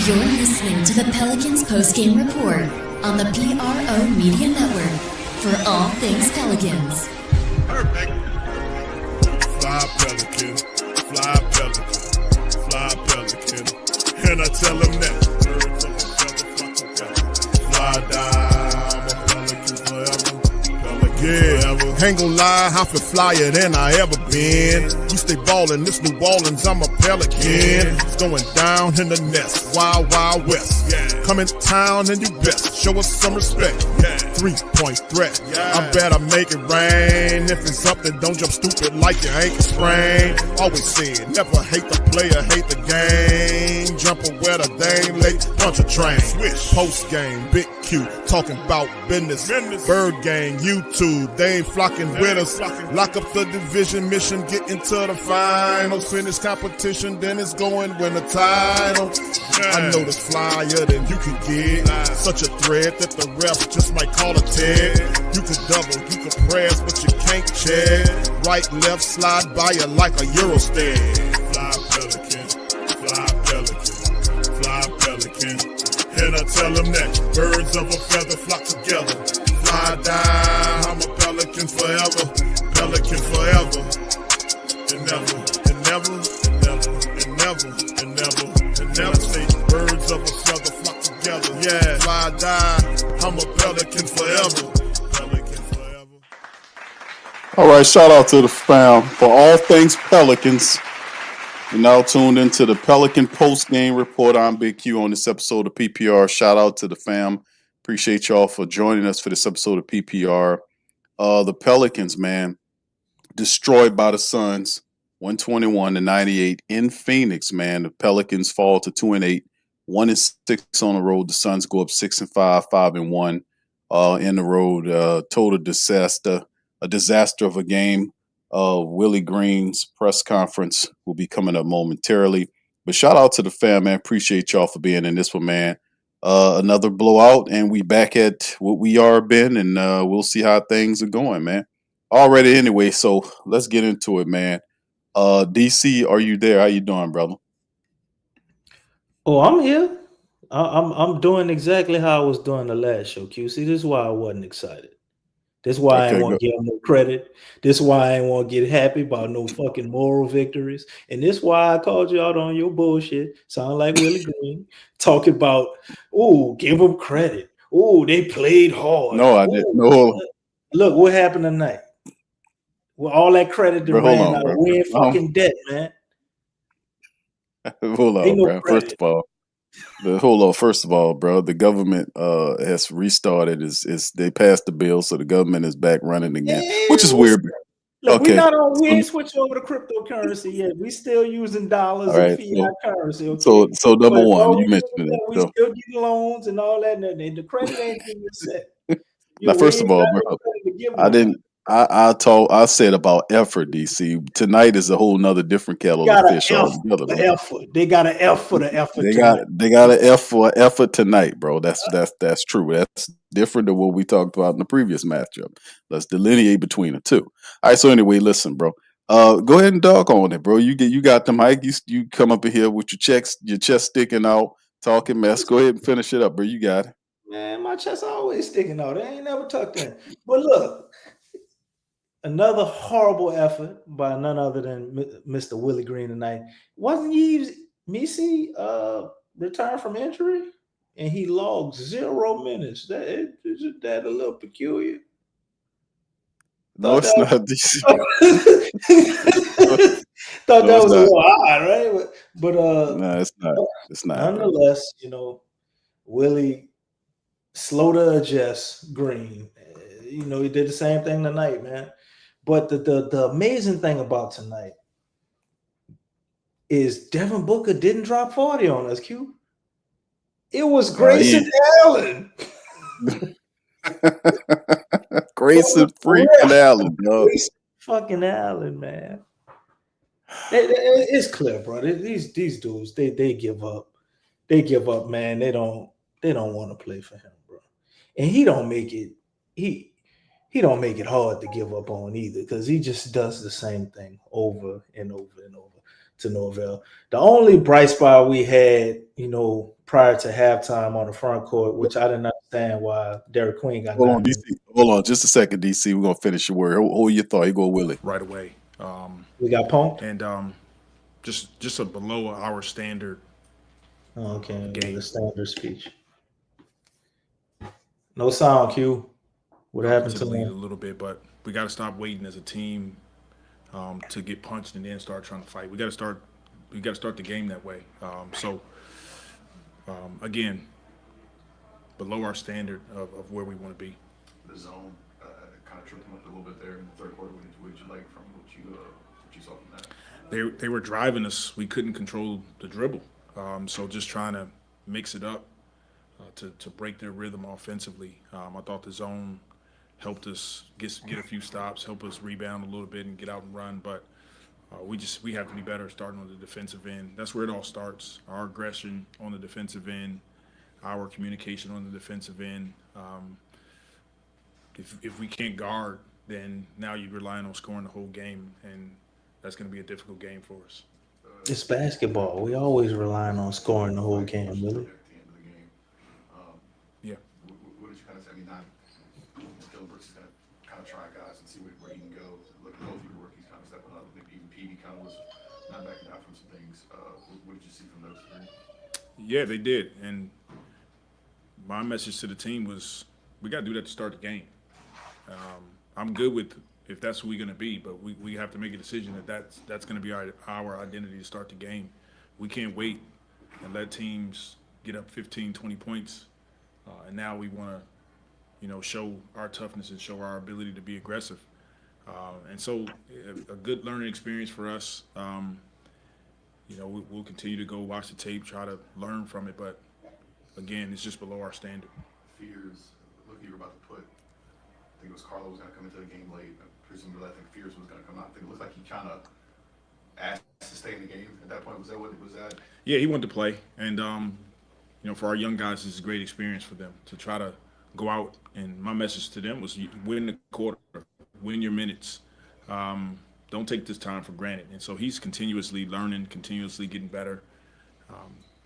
You're listening to the Pelicans postgame report on the PRO Media Network for all things Pelicans. Perfect. Fly Pelican, fly Pelican, fly Pelican. And I tell them that. Fly down, I'm a Pelican forever. Yeah, ain't gon' lie, I feel flyer than I ever been. We stay ballin', this New Orleans, I'm a Pelican. It's going down in the nest, wild, wild west. Come in town and you best, show us some respect. 3-point threat, I better make it rain. If it's something, don't jump stupid like your ankle sprain. Always said, never hate the player, hate the game. Jumper where the dame late, punch a train. Post game, big Q, talking about business. Bird gang, YouTube, they ain't flocking with us. Lock up the division mission, get into the finals. Finish competition, then it's going win the title. I know this flyer than you can get. Such a threat that the ref just might call a tag. You could double, you could press, but you can't check. Right, left, slide by you like a Eurostep. Fly Pelican, fly Pelican, fly Pelican. And I tell them that birds of a feather flock together. Fly down, I'm a Pelican forever, Pelican forever. And never, and never, and never, and never, and never, and never say birds of a feather flock together. Yeah, fly down, I'm a Pelican forever, Pelican forever. All right, shout out to the fam for all things Pelicans. You're now tuned into the Pelican post-game report. I'm Big Q on this episode of PPR. Shout out to the fam. Appreciate y'all for joining us for this episode of PPR. The Pelicans, man, destroyed by the Suns, 121-98 in Phoenix, man. The Pelicans fall to 2-8, 1-6 on the road. The Suns go up 6-5, 5-1 in the road. Total disaster, a disaster of a game. Willie Green's press conference will be coming up momentarily. But shout out to the fam, man. Appreciate y'all for being in this one, man. Another blowout, and we back at what we are been, and we'll see how things are going, man. Already anyway, so let's get into it, man. DC, are you there? How you doing, brother? Oh, I'm here. I'm doing exactly how I was doing the last show, Q. See, this is why I wasn't excited. This is why I ain't want to give them no credit. This is why I ain't want to get happy about no fucking moral victories. And this is why I called you out on your bullshit. Sound like Willie Green. Talking about, give them credit. They played hard. No, I didn't. No. Look, what happened tonight? Well, all that credit to ran out. We in fucking debt, man. Hold on, bro. First of all, bro, the government has restarted. They passed the bill, so the government is back running again, which is weird. Look, we ain't switched over to cryptocurrency yet. We still using dollars and fiat currency. Okay? So number one, you mentioned it. We still getting loans and all that, and the credit ain't being set. Now, first of all, bro, I said about effort, DC. Tonight is a whole nother different kettle of fish altogether. They got an F for the effort. They got an F for effort tonight, bro. That's true. That's different than what we talked about in the previous matchup. Let's delineate between the two. All right. So anyway, listen, bro. Go ahead and dog on it, bro. You got the mic. You come up in here with your chest sticking out, talking mess. Go ahead and finish it up, bro. You got it. Man, my chest always sticking out. They ain't never tucked in. But look. Another horrible effort by none other than Mr. Willie Green tonight. Wasn't Yves Missy returned from injury? And he logged 0 minutes. Isn't that a little peculiar? No, it's not. Thought that was a little odd, right? But no, it's not. It's not. Nonetheless, Willie slow to adjust Green. He did the same thing tonight, man. But the amazing thing about tonight is Devin Booker didn't drop 40 on us, Q. It was Grayson Allen. Grayson freaking Allen, no. Fucking Allen, man. It's clear, bro. These dudes, they give up. They give up, man. They don't want to play for him, bro. And he don't make it. He don't make it hard to give up on either, because he just does the same thing over and over and over. to no avail. The only bright spot we had, prior to halftime on the front court, which I didn't understand why Derek Queen got Hold on, 9 DC. minutes. Hold on, just a second, DC. We're gonna finish your word. Hold your thought. You go, Willie. right away. We got punked. And just a below our standard Okay, game. the standard speech. No sound cue. What happened To to the lead a them? little bit, but we got to stop waiting as a team to get punched and then start trying to fight. We got to start the game that way. Again, below our standard of where we want to be. The zone kind of tripped them up a little bit there in the third quarter. What did you like from what you saw from that? They were driving us. We couldn't control the dribble, so just trying to mix it up to break their rhythm offensively. I thought the zone helped us get a few stops, help us rebound a little bit and get out and run. But we have to be better starting on the defensive end. That's where it all starts. Our aggression on the defensive end, our communication on the defensive end. If we can't guard, then now you're relying on scoring the whole game, and that's going to be a difficult game for us. It's basketball. We always relying on scoring the whole game, really. At the end of the game. Yeah. What did you kind of say? I mean, Dylan Brooks is going to kind of try guys and see where he can go. Look at both of your rookies kind of stepping up. I think even PV kind of was not backing out from some things. What did you see from those three? Yeah, they did. And my message to the team was we got to do that to start the game. I'm good with if that's who we're going to be, but we have to make a decision that's going to be our identity to start the game. We can't wait and let teams get up 15, 20 points, and now we want to, show our toughness and show our ability to be aggressive. And so a good learning experience for us. We'll continue to go watch the tape, try to learn from it, but again, it's just below our standard. Fears, look, you were about to put, I think it was Carlo was going to come into the game late. Presumably, I think Fears was going to come out. I think it looked like he kind of asked to stay in the game at that point. Was that what it was at? Yeah, he wanted to play, and for our young guys, it's a great experience for them to try to go out. And my message to them was, win the quarter, win your minutes. Don't take this time for granted. And so he's continuously learning, continuously getting better.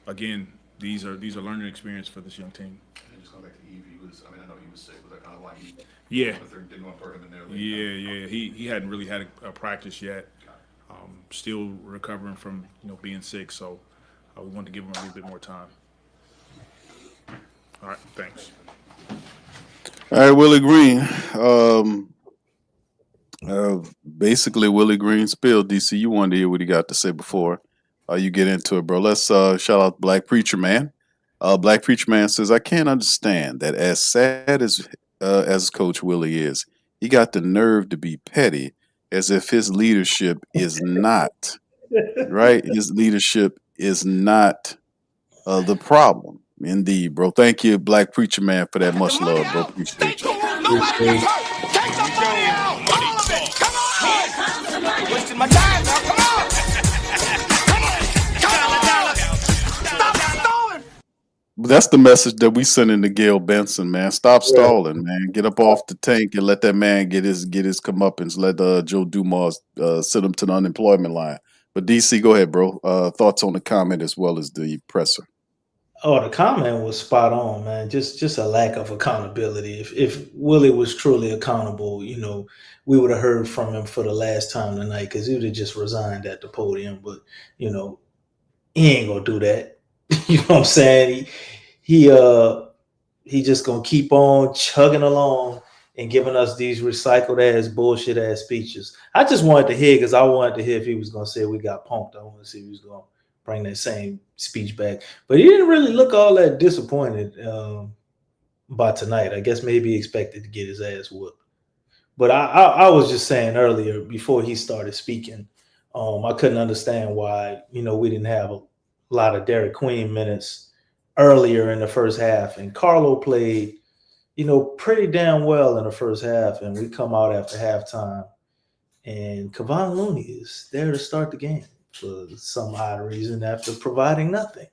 Again, these are learning experience for this young team. And just going back to Eve, I know he was sick. Was that kind of why he Yeah. didn't want to put him in there? Yeah. He hadn't really had a practice yet. Still recovering from being sick, so we wanted to give him a little bit more time. All right, thanks. All right, Willie Green. Basically, Willie Green spilled. DC, you wanted to hear what he got to say before you get into it, bro. Let's shout out Black Preacher Man. Black Preacher Man says, I can't understand that as sad as Coach Willie is, he got the nerve to be petty as if his leadership is not, right? His leadership is not the problem. Indeed, bro. Thank you, Black Preacher Man, for that much love, bro. Appreciate you. Wasting my time now. Come on. Stop stalling. That's the message that we sending to Gail Benson, man. Stop stalling, man. Get up off the tank and let that man get his comeuppance. Let Joe Dumas send him to the unemployment line. But DC, go ahead, bro. Thoughts on the comment as well as the presser. Oh, the comment was spot on, man. Just a lack of accountability. If Willie was truly accountable, we would have heard from him for the last time tonight because he would have just resigned at the podium. But he ain't gonna do that. You know what I'm saying? He just gonna keep on chugging along and giving us these recycled ass bullshit ass speeches. I just wanted to hear because I wanted to hear if he was gonna say we got punked. I want to see if he was gonna bring that same speech back, but he didn't really look all that disappointed by tonight. I guess maybe he expected to get his ass whooped. But I was just saying earlier before he started speaking, I couldn't understand why we didn't have a lot of Derek Queen minutes earlier in the first half, and Carlo played pretty damn well in the first half, and we come out after halftime, and Kevon Looney is there to start the game for some odd reason after providing nothing.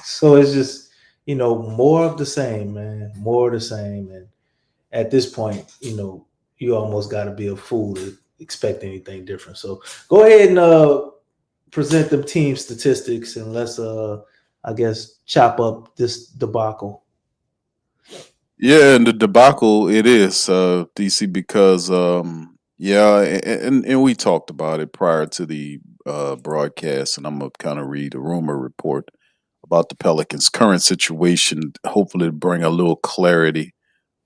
So it's just, more of the same, man, more of the same. And at this point, you almost got to be a fool to expect anything different. So go ahead and present them team statistics and let's I guess chop up this debacle. Yeah, and the debacle it is, DC, because and we talked about it prior to the broadcast, and I'm gonna kind of read a rumor report about the Pelicans' current situation, hopefully to bring a little clarity,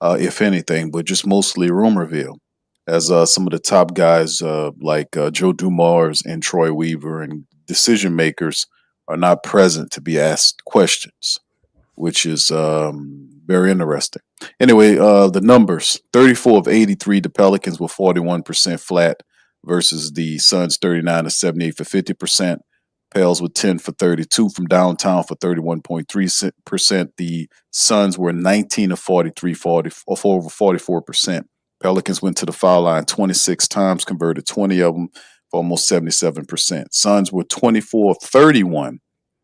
if anything, but just mostly rumorville. As some of the top guys like Joe Dumars and Troy Weaver and decision makers are not present to be asked questions, which is very interesting. Anyway, the numbers 34 of 83, the Pelicans were 41% flat versus the Suns 39 of 78 for 50%. Pels with 10 for 32 from downtown for 31.3%. The Suns were 19 of 43, 40, or for over 44%. Pelicans went to the foul line 26 times, converted 20 of them for almost 77%. Suns were 24 of 31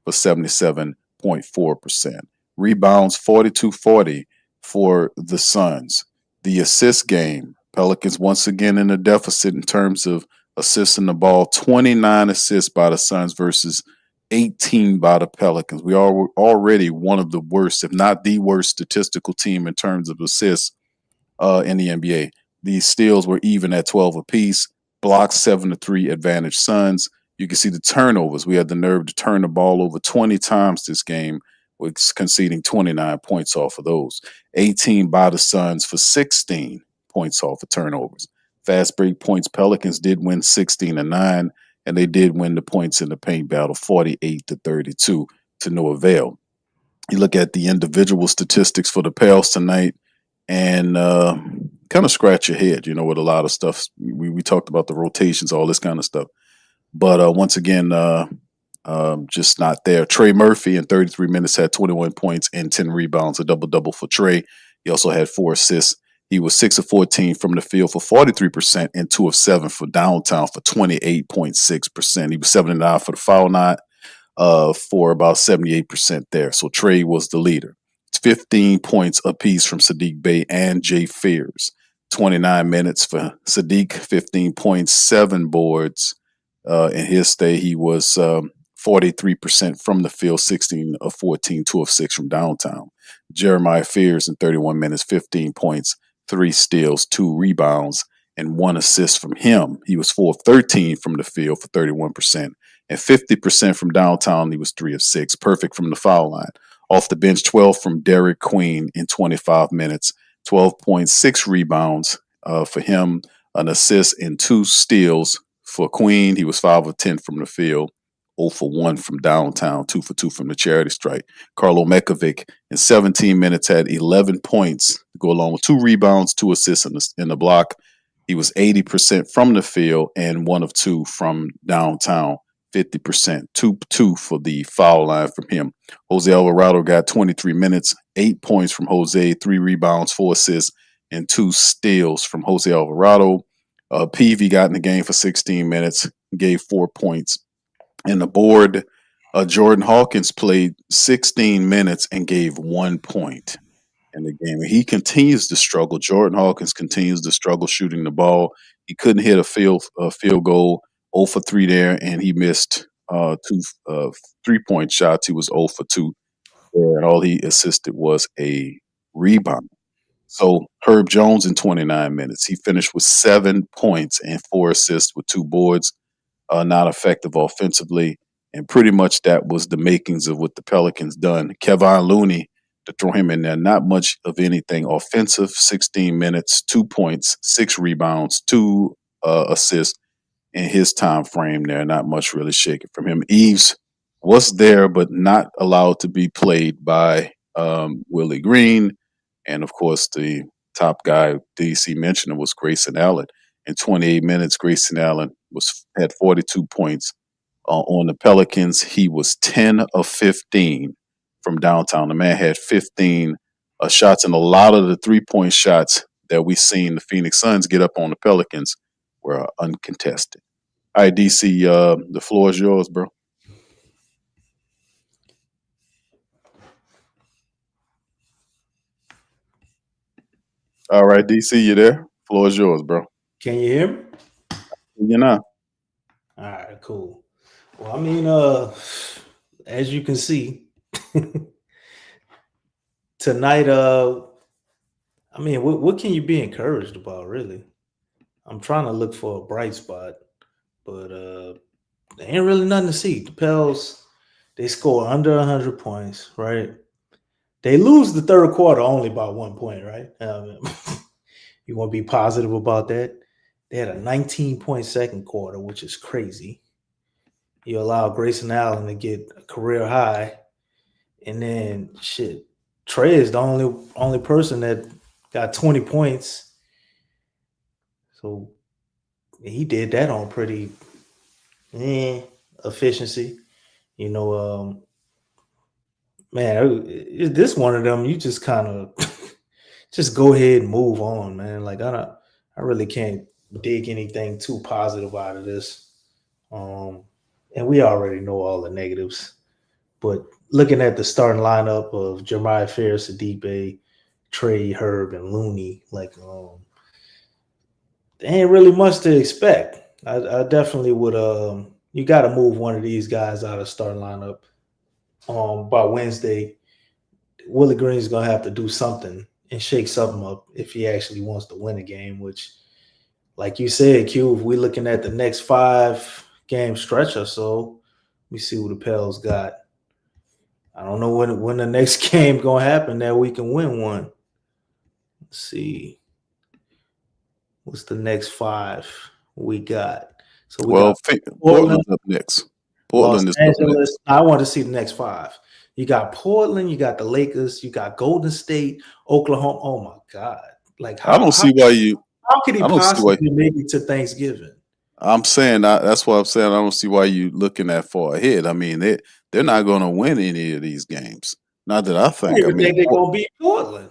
for 77.4%. Rebounds 42-40 for the Suns. The assist game, Pelicans once again in a deficit in terms of assisting the ball, 29 assists by the Suns versus 18 by the Pelicans. We are already one of the worst, if not the worst, statistical team in terms of assists in the NBA. These steals were even at 12 apiece. Blocks 7-3 advantage Suns. You can see the turnovers. We had the nerve to turn the ball over 20 times this game, with conceding 29 points off of those. 18 by the Suns for 16 points off of turnovers. Fast break points, Pelicans did win 16-9, and they did win the points in the paint battle 48-32 to no avail. You look at the individual statistics for the Pels tonight and kind of scratch your head, with a lot of stuff. We talked about the rotations, all this kind of stuff. But once again, just not there. Trey Murphy in 33 minutes had 21 points and 10 rebounds, a double-double for Trey. He also had 4 assists. He was 6 of 14 from the field for 43% and 2 of 7 for downtown for 28.6%. He was 7-9 for the foul line for about 78% there. So Trey was the leader. It's 15 points apiece from Sadiq Bey and Jay Fears. 29 minutes for Sadiq, 15 points, 7 boards. In his stay, he was 43% from the field, 16 of 14, 2 of 6 from downtown. Jeremiah Fears in 31 minutes, 15 points, 3 steals, 2 rebounds, and 1 assist from him. He was 4 of 13 from the field for 31%, and 50% from downtown. He was 3 of 6, perfect from the foul line. Off the bench, 12 from Derek Queen in 25 minutes, 12.6 rebounds for him, an assist and 2 steals for Queen. He was 5 of 10 from the field, 0 for 1 from downtown, 2 for 2 from the charity stripe. Karlo Mekovic in 17 minutes had 11 points to go along with 2 rebounds, 2 assists in the block. He was 80% from the field and 1 of 2 from downtown, 50%, 2 for the foul line from him. Jose Alvarado got 23 minutes, 8 points from Jose, 3 rebounds, 4 assists, and 2 steals from Jose Alvarado. Peavy got in the game for 16 minutes, gave 4 points. And the board, Jordan Hawkins played 16 minutes and gave 1 point in the game. And he continues to struggle. Jordan Hawkins continues to struggle shooting the ball. He couldn't hit a field goal, 0 for 3 there, and he missed 2 3-point shots. He was 0 for 2 there, and all he assisted was a rebound. So Herb Jones in 29 minutes, he finished with 7 points and 4 assists with 2 boards. Not effective offensively, and pretty much that was the makings of what the Pelicans done. Kevon Looney, to throw him in there, not much of anything offensive, 16 minutes, 2 points, 6 rebounds, 2 assists in his time frame there, not much really shaking from him. Eves was there, but not allowed to be played by Willie Green. And, of course, the top guy DC mentioned was Grayson Allen. In 28 minutes, Grayson Allen had 42 points on the Pelicans. He was 10 of 15 from downtown. The man had 15 shots, and a lot of the 3-point shots that we seen the Phoenix Suns get up on the Pelicans were uncontested. All right, DC, the floor is yours, bro. All right, DC, you there? Floor is yours, bro. Can you hear me? You know. All right, cool. Well, I mean, as you can see tonight, I mean, what can you be encouraged about, really? I'm trying to look for a bright spot, but there ain't really nothing to see. The Pels, they score under 100 points, right? They lose the third quarter only by 1 point, right? You want to be positive about that? They had a 19-point second quarter, which is crazy. You allow Grayson Allen to get a career high, and then shit, Trey is the only person that got 20 points. So he did that on pretty efficiency. You know, man, this one of them you just kind of just go ahead and move on, man. Like I really can't dig anything too positive out of this. And we already know all the negatives. But looking at the starting lineup of Jeremiah Ferris, Sadipe, Trey, Herb, and Looney, like there ain't really much to expect. I definitely would. You got to move one of these guys out of starting lineup. By Wednesday, Willie Green's gonna have to do something and shake something up if he actually wants to win a game. Which, like you said, Q, if we're looking at the next 5-game stretch or so, we see what the Pels got. I don't know when the next game gonna happen that we can win one. Let's see. What's the next 5 we got? So we got Portland's up next. Portland Los is up Angeles. next. I want to see the next 5. You got Portland, you got the Lakers, you got Golden State, Oklahoma. Oh my God! Like I don't see why you. How could he I don't see why. possibly make it to Thanksgiving? I'm saying that's what I'm saying. I don't see why you looking that far ahead. I mean, they're not going to win any of these games. Not that I I think. don't even think they're gonna beat Portland.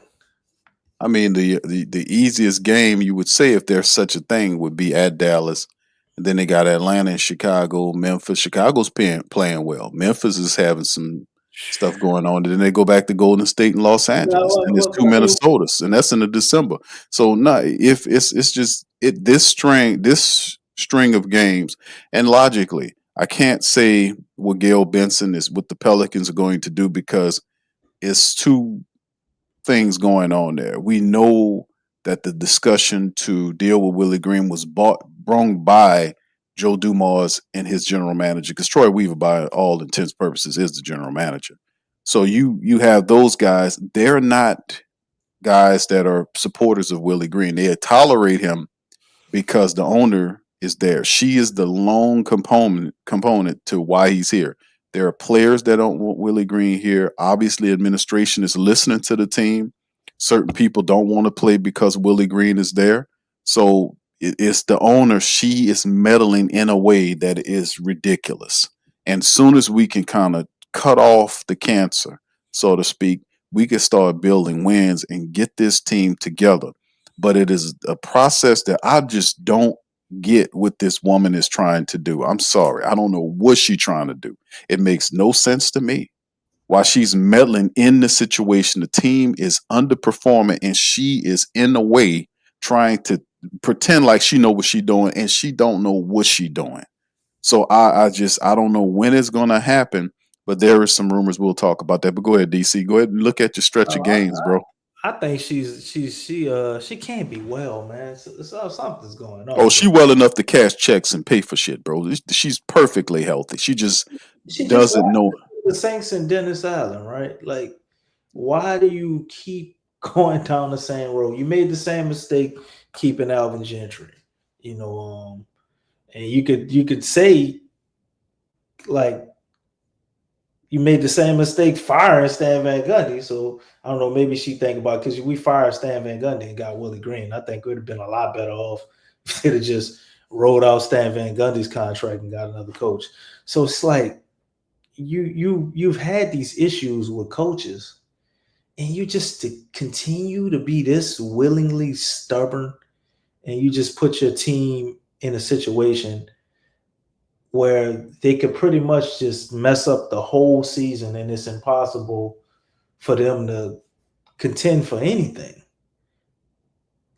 I mean, the easiest game you would say if there's such a thing would be at Dallas. And then they got Atlanta and Chicago, Memphis. Chicago's playing well. Memphis is having some stuff going on. And then they go back to Golden State and Los Angeles. And there's 2 Minnesotas, and that's in the December. So if it's just this string of games, and logically, I can't say what Gail Benson is what the Pelicans are going to do because it's too things going on there. We know that the discussion to deal with Willie Green was brought by Joe Dumars and his general manager, because Troy Weaver, by all intents and purposes, is the general manager. So you have those guys. They're not guys that are supporters of Willie Green. They tolerate him because the owner is there. She is the lone component to why he's here. There are players that don't want Willie Green here. Obviously, administration is listening to the team. Certain people don't want to play because Willie Green is there. So it's the owner. She is meddling in a way that is ridiculous. And soon as we can kind of cut off the cancer, so to speak, we can start building wins and get this team together. But it is a process that I just don't get what this woman is trying to do. I'm sorry. I don't know what she's trying to do. It makes no sense to me why she's meddling in the situation. The team is underperforming and she is in the way trying to pretend like she know what she's doing, and she don't know what she's doing. So I don't know when it's going to happen, but there is some rumors. We'll talk about that. But go ahead, DC. Go ahead and look at your stretch of games, bro. I think she can't be well, man. So something's going on. Oh, she well enough to cash checks and pay for shit, bro. She's perfectly healthy. She doesn't know. The Saints and Dennis Allen, right? Like, why do you keep going down the same road? You made the same mistake keeping Alvin Gentry, and you could say, like, you made the same mistake firing Stan Van Gundy. So I don't know, maybe she think about, because we fired Stan Van Gundy and got Willie Green. I think it would have been a lot better off if they'd have just rolled out Stan Van Gundy's contract and got another coach. So it's like you've had these issues with coaches, and you just to continue to be this willingly stubborn, and you just put your team in a situation where they could pretty much just mess up the whole season, and it's impossible for them to contend for anything.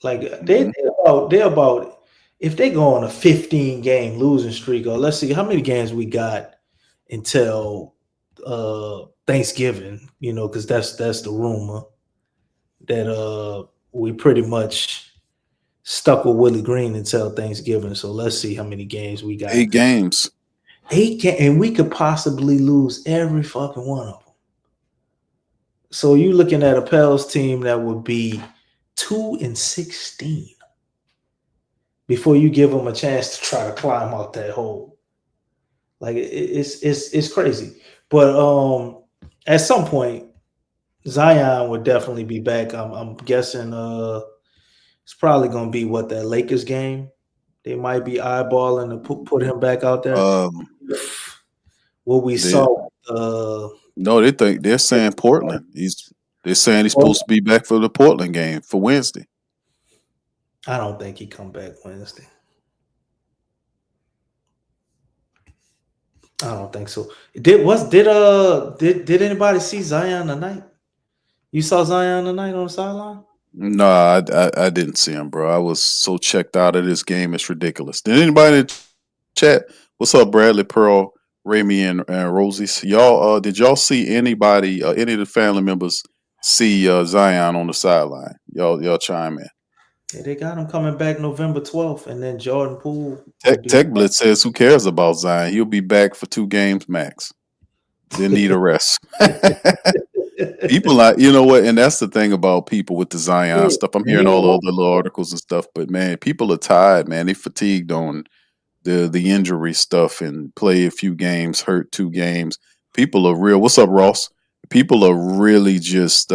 Like they're about if they go on a 15-game losing streak, or let's see how many games we got until Thanksgiving, because that's the rumor that we pretty much stuck with Willie Green until Thanksgiving. So let's see how many games we got. 8 games. 8 games, and we could possibly lose every fucking one of them. So you're looking at a Pels team that would be 2-16 before you give them a chance to try to climb out that hole. Like it's crazy. But at some point, Zion would definitely be back. I'm guessing it's probably gonna be that Lakers game. They might be eyeballing to put him back out there. What we saw. No, they're saying Portland. They're saying he's supposed to be back for the Portland game for Wednesday. I don't think he come back Wednesday. I don't think so. Did anybody see Zion tonight? You saw Zion tonight on the sideline? No, I didn't see him, bro. I was so checked out of this game. It's ridiculous. Did anybody in the chat? What's up, Bradley, Pearl, Remy, and Rosie? Y'all, did y'all see anybody, any of the family members see Zion on the sideline? Y'all chime in. Yeah, they got him coming back November 12th, and then Jordan Poole. Tech Blitz says, "Who cares about Zion? He'll be back for 2 games max. Then need a rest." People like, you know what, and that's the thing about people with the Zion stuff. I'm hearing all the little articles and stuff, but man, people are tired, man. They fatigued on the injury stuff and play a few games, hurt 2 games. People are real. What's up, Ross? People are really just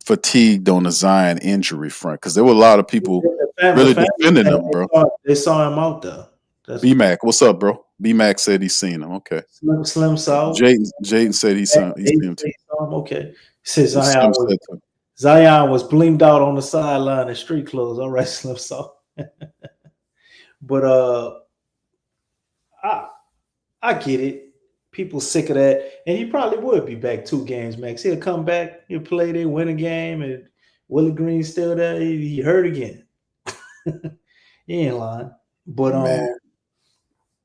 fatigued on the Zion injury front because there were a lot of people really defending them, bro. They saw him out there. B-Mac, what's up, bro? B-Mac said he's seen him. Okay. Slim saw. Jaden said he's seen him too. Okay. He said Zion was bleamed out on the sideline in street clothes. All right, Slim saw. But I get it. People sick of that, and he probably would be back 2 games max. He'll come back, he'll play, they win a game, and Willie Green's still there. He hurt again. He ain't lying. But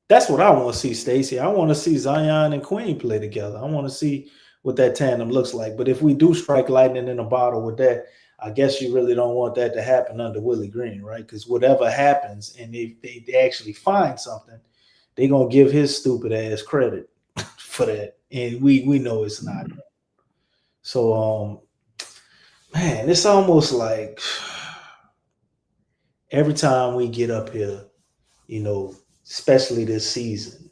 that's what I want to see, Stacey. I want to see Zion and Queen play together. I want to see what that tandem looks like. But if we do strike lightning in a bottle with that, I guess you really don't want that to happen under Willie Green, right? Because whatever happens, and they actually find something, they're gonna give his stupid ass credit for that, and we know it's not. So man, it's almost like every time we get up here, especially this season,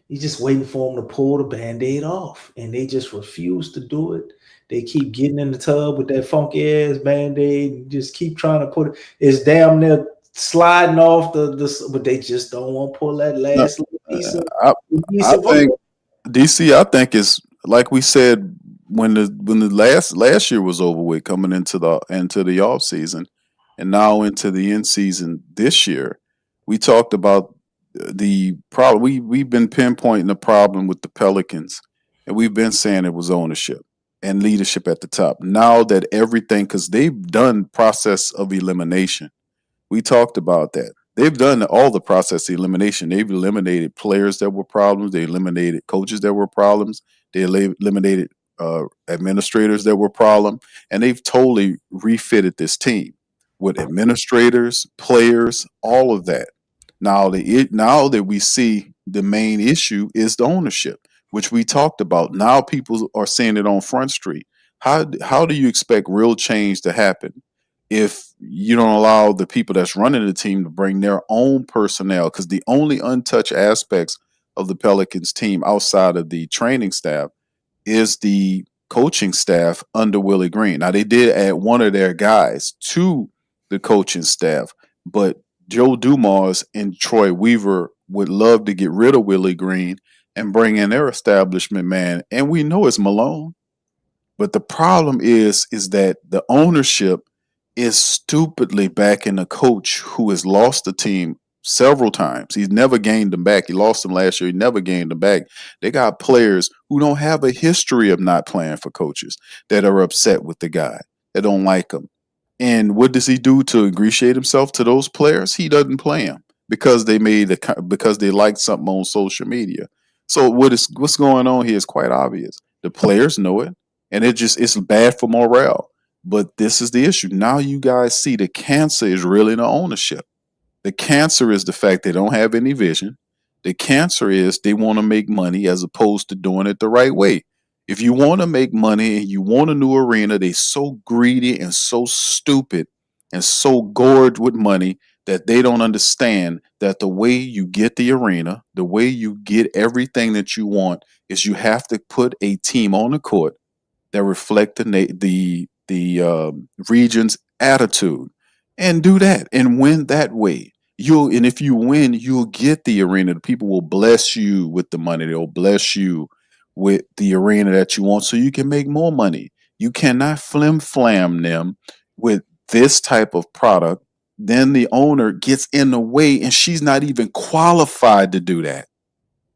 you're just waiting for them to pull the Band-Aid off, and they just refuse to do it. They keep getting in the tub with that funky ass Band-Aid and just keep trying to put it. It's damn near sliding off but they just don't want to pull that last piece of I think DC, I think is like we said when the last year was over with, coming into the off season, and now into the end season this year. We talked about the problem. We've been pinpointing the problem with the Pelicans, and we've been saying it was ownership and leadership at the top. Now that everything, because they've done process of elimination, we talked about that. They've done all the process of elimination. They've eliminated players that were problems. They eliminated coaches that were problems. They eliminated administrators that were problem, and they've totally refitted this team with administrators, players, all of that. Now that we see the main issue is the ownership, which we talked about. Now people are seeing it on Front Street. How do you expect real change to happen if you don't allow the people that's running the team to bring their own personnel? Because the only untouched aspects of the Pelicans team outside of the training staff is the coaching staff under Willie Green. Now, they did add one of their guys to the coaching staff, but Joe Dumars and Troy Weaver would love to get rid of Willie Green and bring in their establishment man. And we know it's Malone. But the problem is that the ownership is stupidly backing a coach who has lost the team several times. He's never gained them back. He lost them last year. He never gained them back. They got players who don't have a history of not playing for coaches that are upset with the guy, that don't like him. And what does he do to ingratiate himself to those players? He doesn't play them because they liked something on social media. So what's going on here is quite obvious. The players know it, and it's bad for morale. But this is the issue. Now you guys see the cancer is really the ownership. The cancer is the fact they don't have any vision. The cancer is they want to make money as opposed to doing it the right way. If you want to make money and you want a new arena, they so greedy and so stupid and so gored with money that they don't understand that the way you get the arena, the way you get everything that you want is you have to put a team on the court that reflect the region's attitude, and do that and win that way. And if you win, you'll get the arena. The people will bless you with the money. They'll bless you with the arena that you want, so you can make more money. You cannot flim flam them with this type of product. Then the owner gets in the way, and she's not even qualified to do that.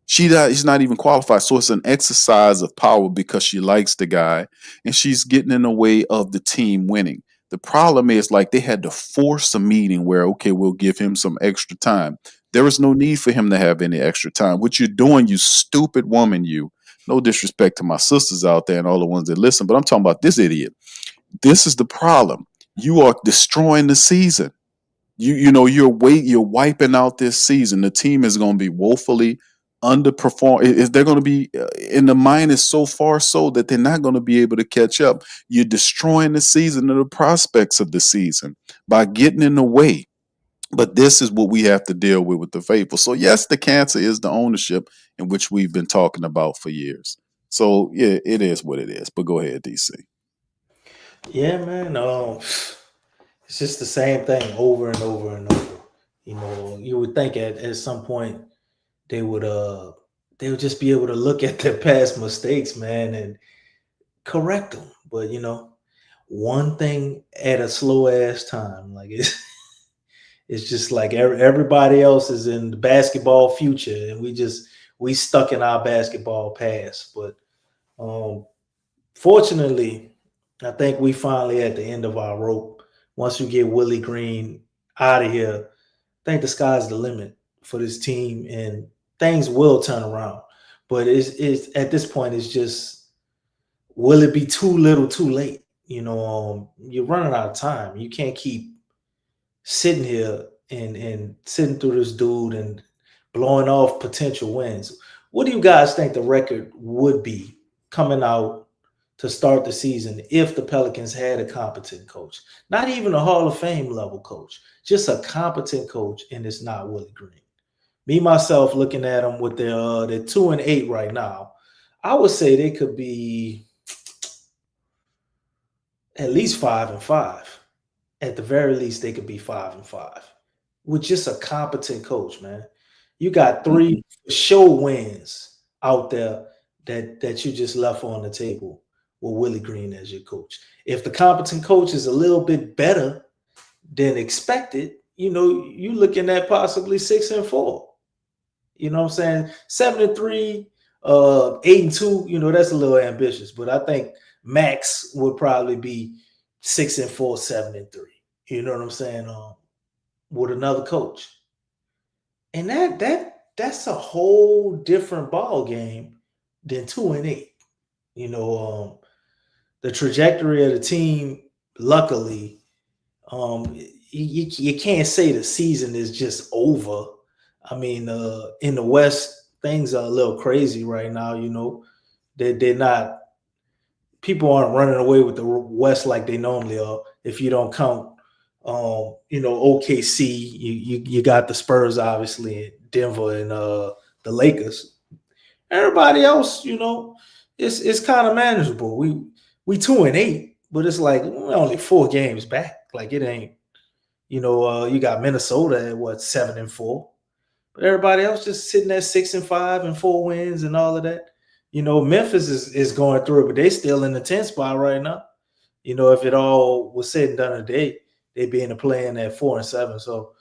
She's not even qualified. So it's an exercise of power because she likes the guy and she's getting in the way of the team winning. The problem is, like, they had to force a meeting where, okay, we'll give him some extra time. There is no need for him to have any extra time. What you're doing, you stupid woman, you. No disrespect to my sisters out there and all the ones that listen, but I'm talking about this idiot. This is the problem. You are destroying the season. You're wiping out this season. The team is going to be woefully underperform. They're going to be in the minus so far so that they're not going to be able to catch up. You're destroying the season and the prospects of the season by getting in the way. But this is what we have to deal with the faithful. So yes, the cancer is the ownership, in which we've been talking about for years. So yeah, it is what it is. But go ahead, DC. Yeah, man. It's just the same thing over and over and over. You would think at some point they would just be able to look at their past mistakes, man, and correct them. But one thing at a slow ass time. Like it's just like everybody else is in the basketball future, and we stuck in our basketball past. But fortunately, I think we finally at the end of our rope. Once you get Willie Green out of here, I think the sky's the limit for this team, and things will turn around. But it's at this point, it's just, will it be too little, too late? You're running out of time. You can't keep sitting here and sitting through this dude and blowing off potential wins. What do you guys think the record would be coming out to start the season if the Pelicans had a competent coach? Not even a Hall of Fame level coach, just a competent coach, and it's not Willie Green. Me, myself, looking at them with their 2-8 right now, I would say they could be at least 5-5. At the very least, they could be 5-5 with just a competent coach, man. You got 3 show wins out there that you just left on the table with Willie Green as your coach. If the competent coach is a little bit better than expected, you're looking at possibly 6-4. You know what I'm saying? 7-3, 8-2, that's a little ambitious, but I think max would probably be 6-4, 7-3. You know what I'm saying? With another coach. And that's a whole different ball game than 2-8. The trajectory of the team, luckily, you can't say the season is just over. I mean, in the West, things are a little crazy right now. They're not. People aren't running away with the West like they normally are. If you don't count, OKC, you got the Spurs, obviously, Denver, and the Lakers. Everybody else, it's kind of manageable. We 2-8, but it's like we're only 4 games back. Like it ain't, you got Minnesota at 7-4, but everybody else just sitting at 6-5 and 4 wins and all of that. Memphis is going through it, but they still in the 10th spot right now. If it all was said and done today, they'd be in the play-in at 4-7. So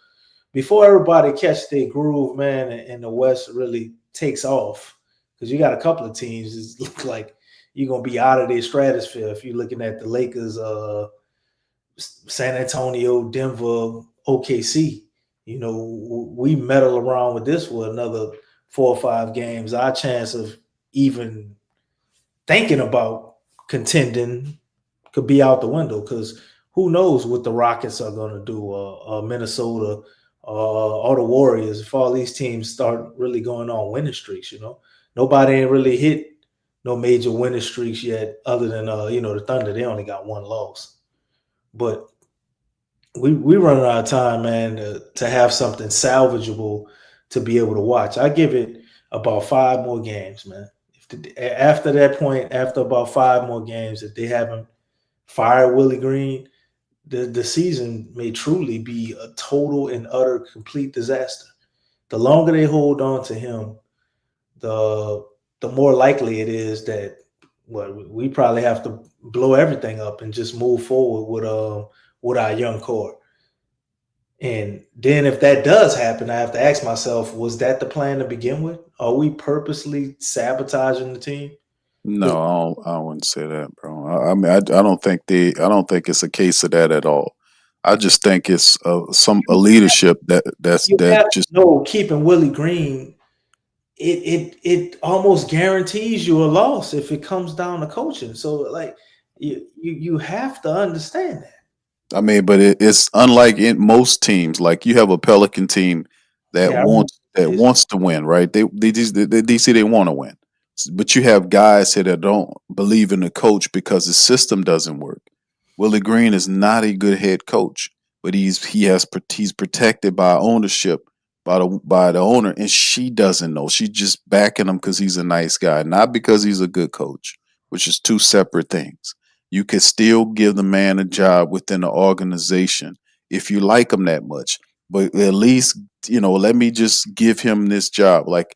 before everybody catch their groove, man, and the West really takes off, because you got a couple of teams that look like you're going to be out of their stratosphere. If you're looking at the Lakers, San Antonio, Denver, OKC, we meddle around with this for another 4 or 5 games, our chance of even thinking about contending could be out the window, because who knows what the Rockets are going to do, Minnesota, or the Warriors, if all these teams start really going on winning streaks. Nobody ain't really hit no major winning streaks yet, other than the Thunder. They only got 1 loss, but we running out of time, man, to have something salvageable to be able to watch. I give it about 5 more games, man. After that point, after about 5 more games, if they haven't fired Willie Green, the season may truly be a total and utter complete disaster. The longer they hold on to him, the more likely it is that we probably have to blow everything up and just move forward with our young core. And then if that does happen, I have to ask myself, was that the plan to begin with? Are we purposely sabotaging the team? No, I wouldn't say that, bro. I mean, I don't think it's a case of that at all. I just think it's a leadership Keeping Willie Green, it almost guarantees you a loss if it comes down to coaching. So like you have to understand that. I mean, but it's unlike in most teams. Like you have a Pelican team that wants to win, right? They DC they want to win, but you have guys here that don't believe in the coach because the system doesn't work. Willie Green is not a good head coach, but he's protected by ownership, by the owner, and she doesn't know. She's just backing him because he's a nice guy, not because he's a good coach, which is 2 separate things. You could still give the man a job within the organization if you like him that much. But at least, let me just give him this job. Like,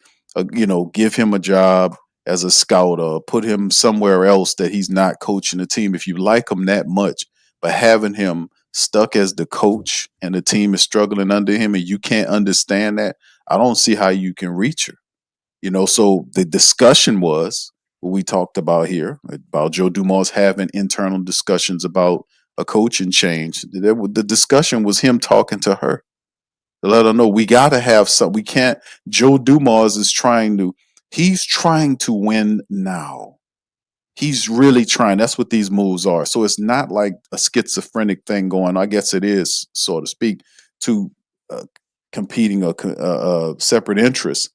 give him a job as a scout or put him somewhere else that he's not coaching the team. If you like him that much, but having him stuck as the coach and the team is struggling under him and you can't understand that, I don't see how you can reach her. So the discussion was what we talked about here about Joe Dumars having internal discussions about a coaching change. The discussion was him talking to her to let her know we got to have some. We can't. Joe Dumars he's trying to win now. He's really trying. That's what these moves are. So it's not like a schizophrenic thing going. I guess it is, so to speak, to competing or separate interests.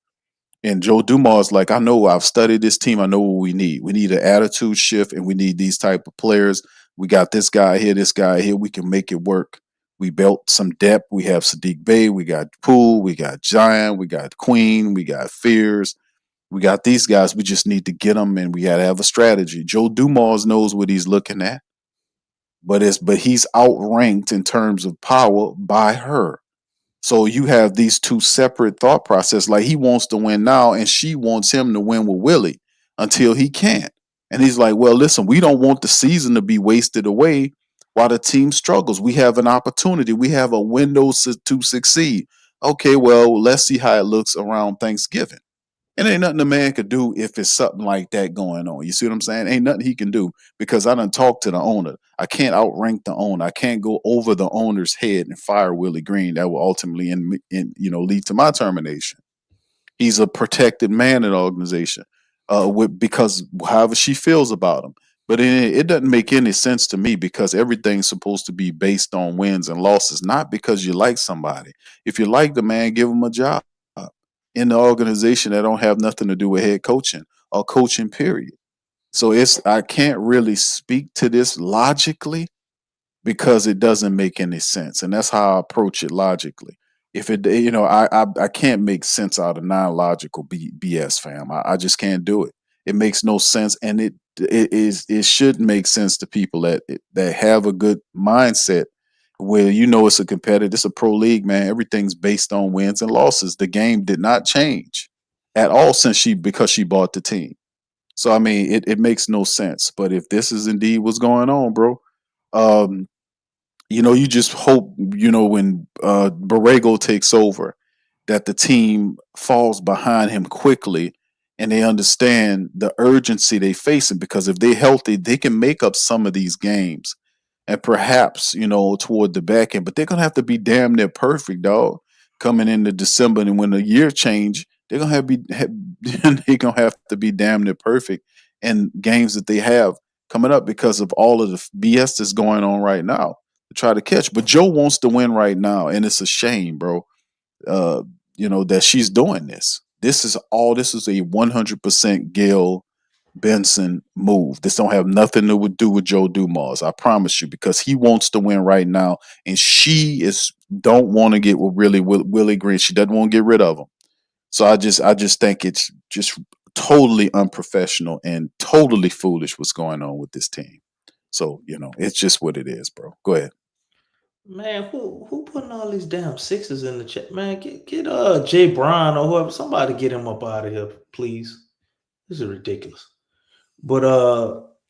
And Joe Dumars, like, I know I've studied this team. I know what we need. We need an attitude shift, and we need these type of players. We got this guy here, this guy here. We can make it work. We built some depth. We have Sadiq Bey. We got Poole. We got Giant. We got Queen. We got Fears. We got these guys. We just need to get them, and we got to have a strategy. Joe Dumars knows what he's looking at, but he's outranked in terms of power by her. So you have these 2 separate thought processes. Like he wants to win now, and she wants him to win with Willie until he can't. And he's like, well, listen, we don't want the season to be wasted away while the team struggles. We have an opportunity. We have a window to succeed. Okay, well, let's see how it looks around Thanksgiving. And ain't nothing a man could do if it's something like that going on. You see what I'm saying? Ain't nothing he can do because I done talked to the owner. I can't outrank the owner. I can't go over the owner's head and fire Willie Green. That will ultimately lead to my termination. He's a protected man in the organization because however she feels about him. But it doesn't make any sense to me because everything's supposed to be based on wins and losses, not because you like somebody. If you like the man, give him a job in the organization that don't have nothing to do with head coaching or coaching, period. So I can't really speak to this logically because it doesn't make any sense. And that's how I approach it logically. If I can't make sense out of non-logical BS, fam. I just can't do it. It makes no sense. And it should make sense to people that have a good mindset where it's a competitive, it's a pro league, man. Everything's based on wins and losses. The game did not change at all because she bought the team. So I mean, it makes no sense. But if this is indeed what's going on, bro, you just hope, when Borrego takes over, that the team falls behind him quickly and they understand the urgency they facing, because if they're healthy, they can make up some of these games. And perhaps, toward the back end, but they're going to have to be damn near perfect, dog, coming into December. And when the year change, they're gonna they're gonna have to be damn near perfect in games that they have coming up because of all of the BS that's going on right now to try to catch. But Joe wants to win right now, and it's a shame, bro. Uh, that she's doing this. This is a 100% Gail Benson move. This don't have nothing to do with Joe Dumas. I promise you, because he wants to win right now, and she don't want to get with Willie Green. She doesn't want to get rid of him. So I just think it's just totally unprofessional and totally foolish what's going on with this team. So it's just what it is, bro. Go ahead. Man, who putting all these damn sixes in the chat? Man, get Jay Brown or whoever. Somebody get him up out of here, please. This is ridiculous. But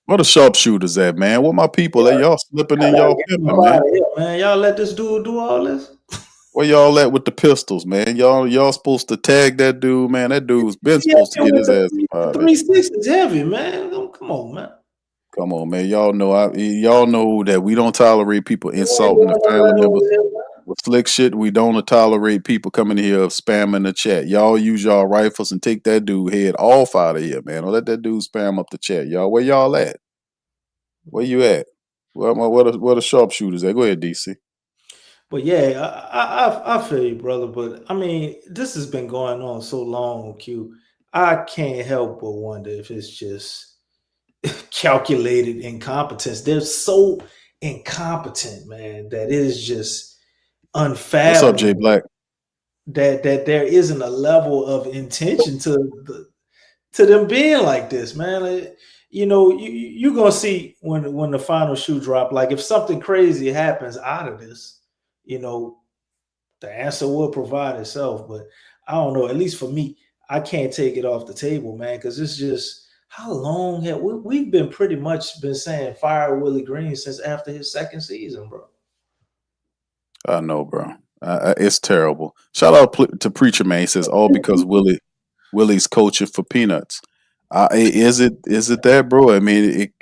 where the sharpshooters at, man? What my people? Are y'all slipping in y'all pimping, man? Man, y'all let this dude do all this? Where y'all at with the pistols, man? Y'all supposed to tag that dude, man. That dude's been supposed to get his ass out. 3-6 is heavy, man. Come on, man. Come on, man. Y'all know that we don't tolerate people insulting the family members with slick shit. We don't tolerate people coming here spamming the chat. Y'all use y'all rifles and take that dude head off out of here, man. Don't let that dude spam up the chat, y'all. Where y'all at? Where you at? Where the sharpshooters at? Go ahead, DC. But yeah, I feel you, brother. But I mean, this has been going on so long, Q. I can't help but wonder if it's just calculated incompetence. They're so incompetent, man, that it is just unfathomable. What's up, Jay Black? That there isn't a level of intention to them being like this, man. Like, you're gonna see when the final shoe drop. Like if something crazy happens out of this, the answer will provide itself. But I don't know. At least for me, I can't take it off the table, man, because it's just how long have we've been pretty much been saying fire Willie Green since after his second season, bro. I know, bro. It's terrible. Shout out to Preacher Man. He says all because Willie's coaching for peanuts. Is it that, bro? I mean,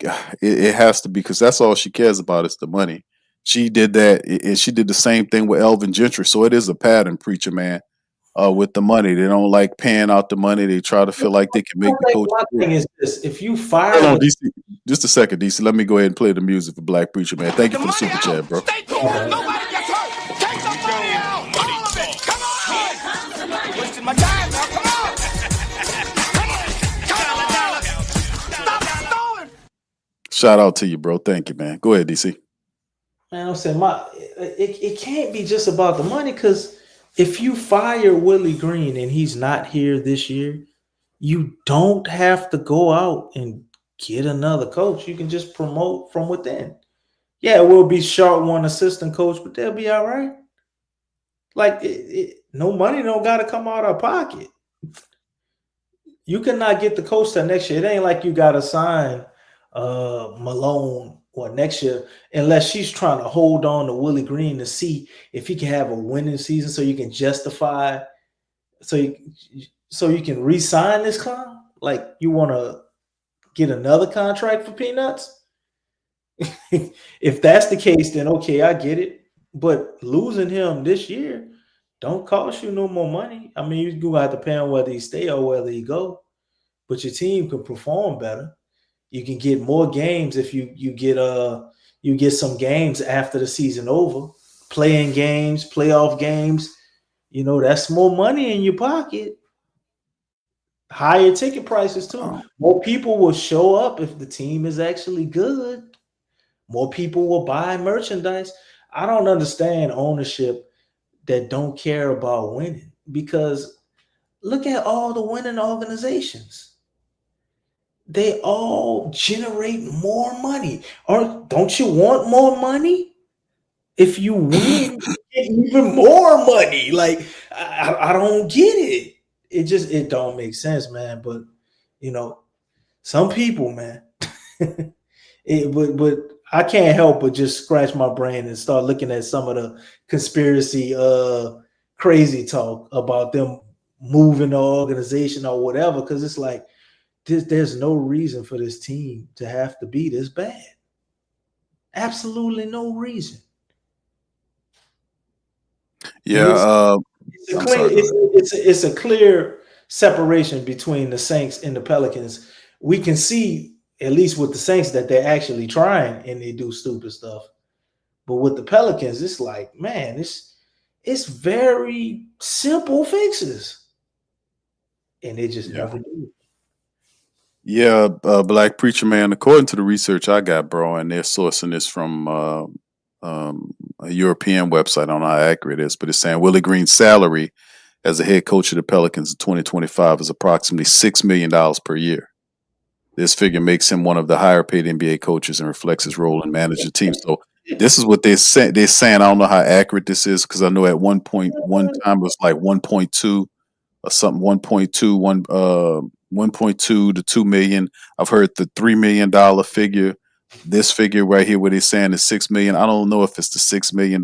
it has to be, because that's all she cares about is the money. She did that, and she did the same thing with Elvin Gentry. So it is a pattern, Preacher Man. With the money, they don't like paying out the money. They try to feel like they can make the coach. My thing is this: if you fire, hold on, DC, just a second, DC. Let me go ahead and play the music for Black Preacher Man. Thank you for the super chat, bro. Stay cool. Nobody gets hurt. Take the money out. All of it. Come on. Wasting my time now. Come on. Stop stalling. Shout out to you, bro. Thank you, man. Go ahead, DC. Man, I'm saying it can't be just about the money, because if you fire Willie Green and he's not here this year, you don't have to go out and get another coach. You can just promote from within. Yeah, it will be short one assistant coach, but they'll be all right. Like no money don't got to come out of pocket. You cannot get the coach till next year. It ain't like you got to sign Malone or next year, unless she's trying to hold on to Willie Green to see if he can have a winning season, so you can justify, so you can re-sign this clown. Like, you want to get another contract for peanuts? If that's the case, then okay, I get it. But losing him this year don't cost you no more money. I mean, you're gonna have to pay him whether he stay or whether he go, but your team can perform better. You can get more games if you get some games after the season over, playing games, playoff games. That's more money in your pocket. Higher ticket prices too. More people will show up if the team is actually good. More people will buy merchandise. I don't understand ownership that don't care about winning, because look at all the winning organizations. They all generate more money. Or don't you want more money? If you win, you get even more money. Like, I don't get it. It don't make sense, man. But some people, man. But I can't help but just scratch my brain and start looking at some of the conspiracy crazy talk about them moving the organization or whatever, because it's like, there's no reason for this team to have to be this bad. Absolutely no reason. Yeah, it's a clear separation between the Saints and the Pelicans. We can see, at least with the Saints, that they're actually trying and they do stupid stuff. But with the Pelicans, it's like, man, it's very simple fixes. And they just never do. Yeah, Black Preacher Man, according to the research I got, bro, and they're sourcing this from a European website. I don't know how accurate it is, but it's saying Willie Green's salary as a head coach of the Pelicans in 2025 is approximately $6 million per year. This figure makes him one of the higher paid NBA coaches and reflects his role in managing the team. So this is what they're saying. They're saying, I don't know how accurate this is because I know at one time it was like 1.2 or something, 1.2 to 2 million. I've heard the $3 million figure. This figure right here, where they're saying is 6 million. I don't know if it's the $6 million,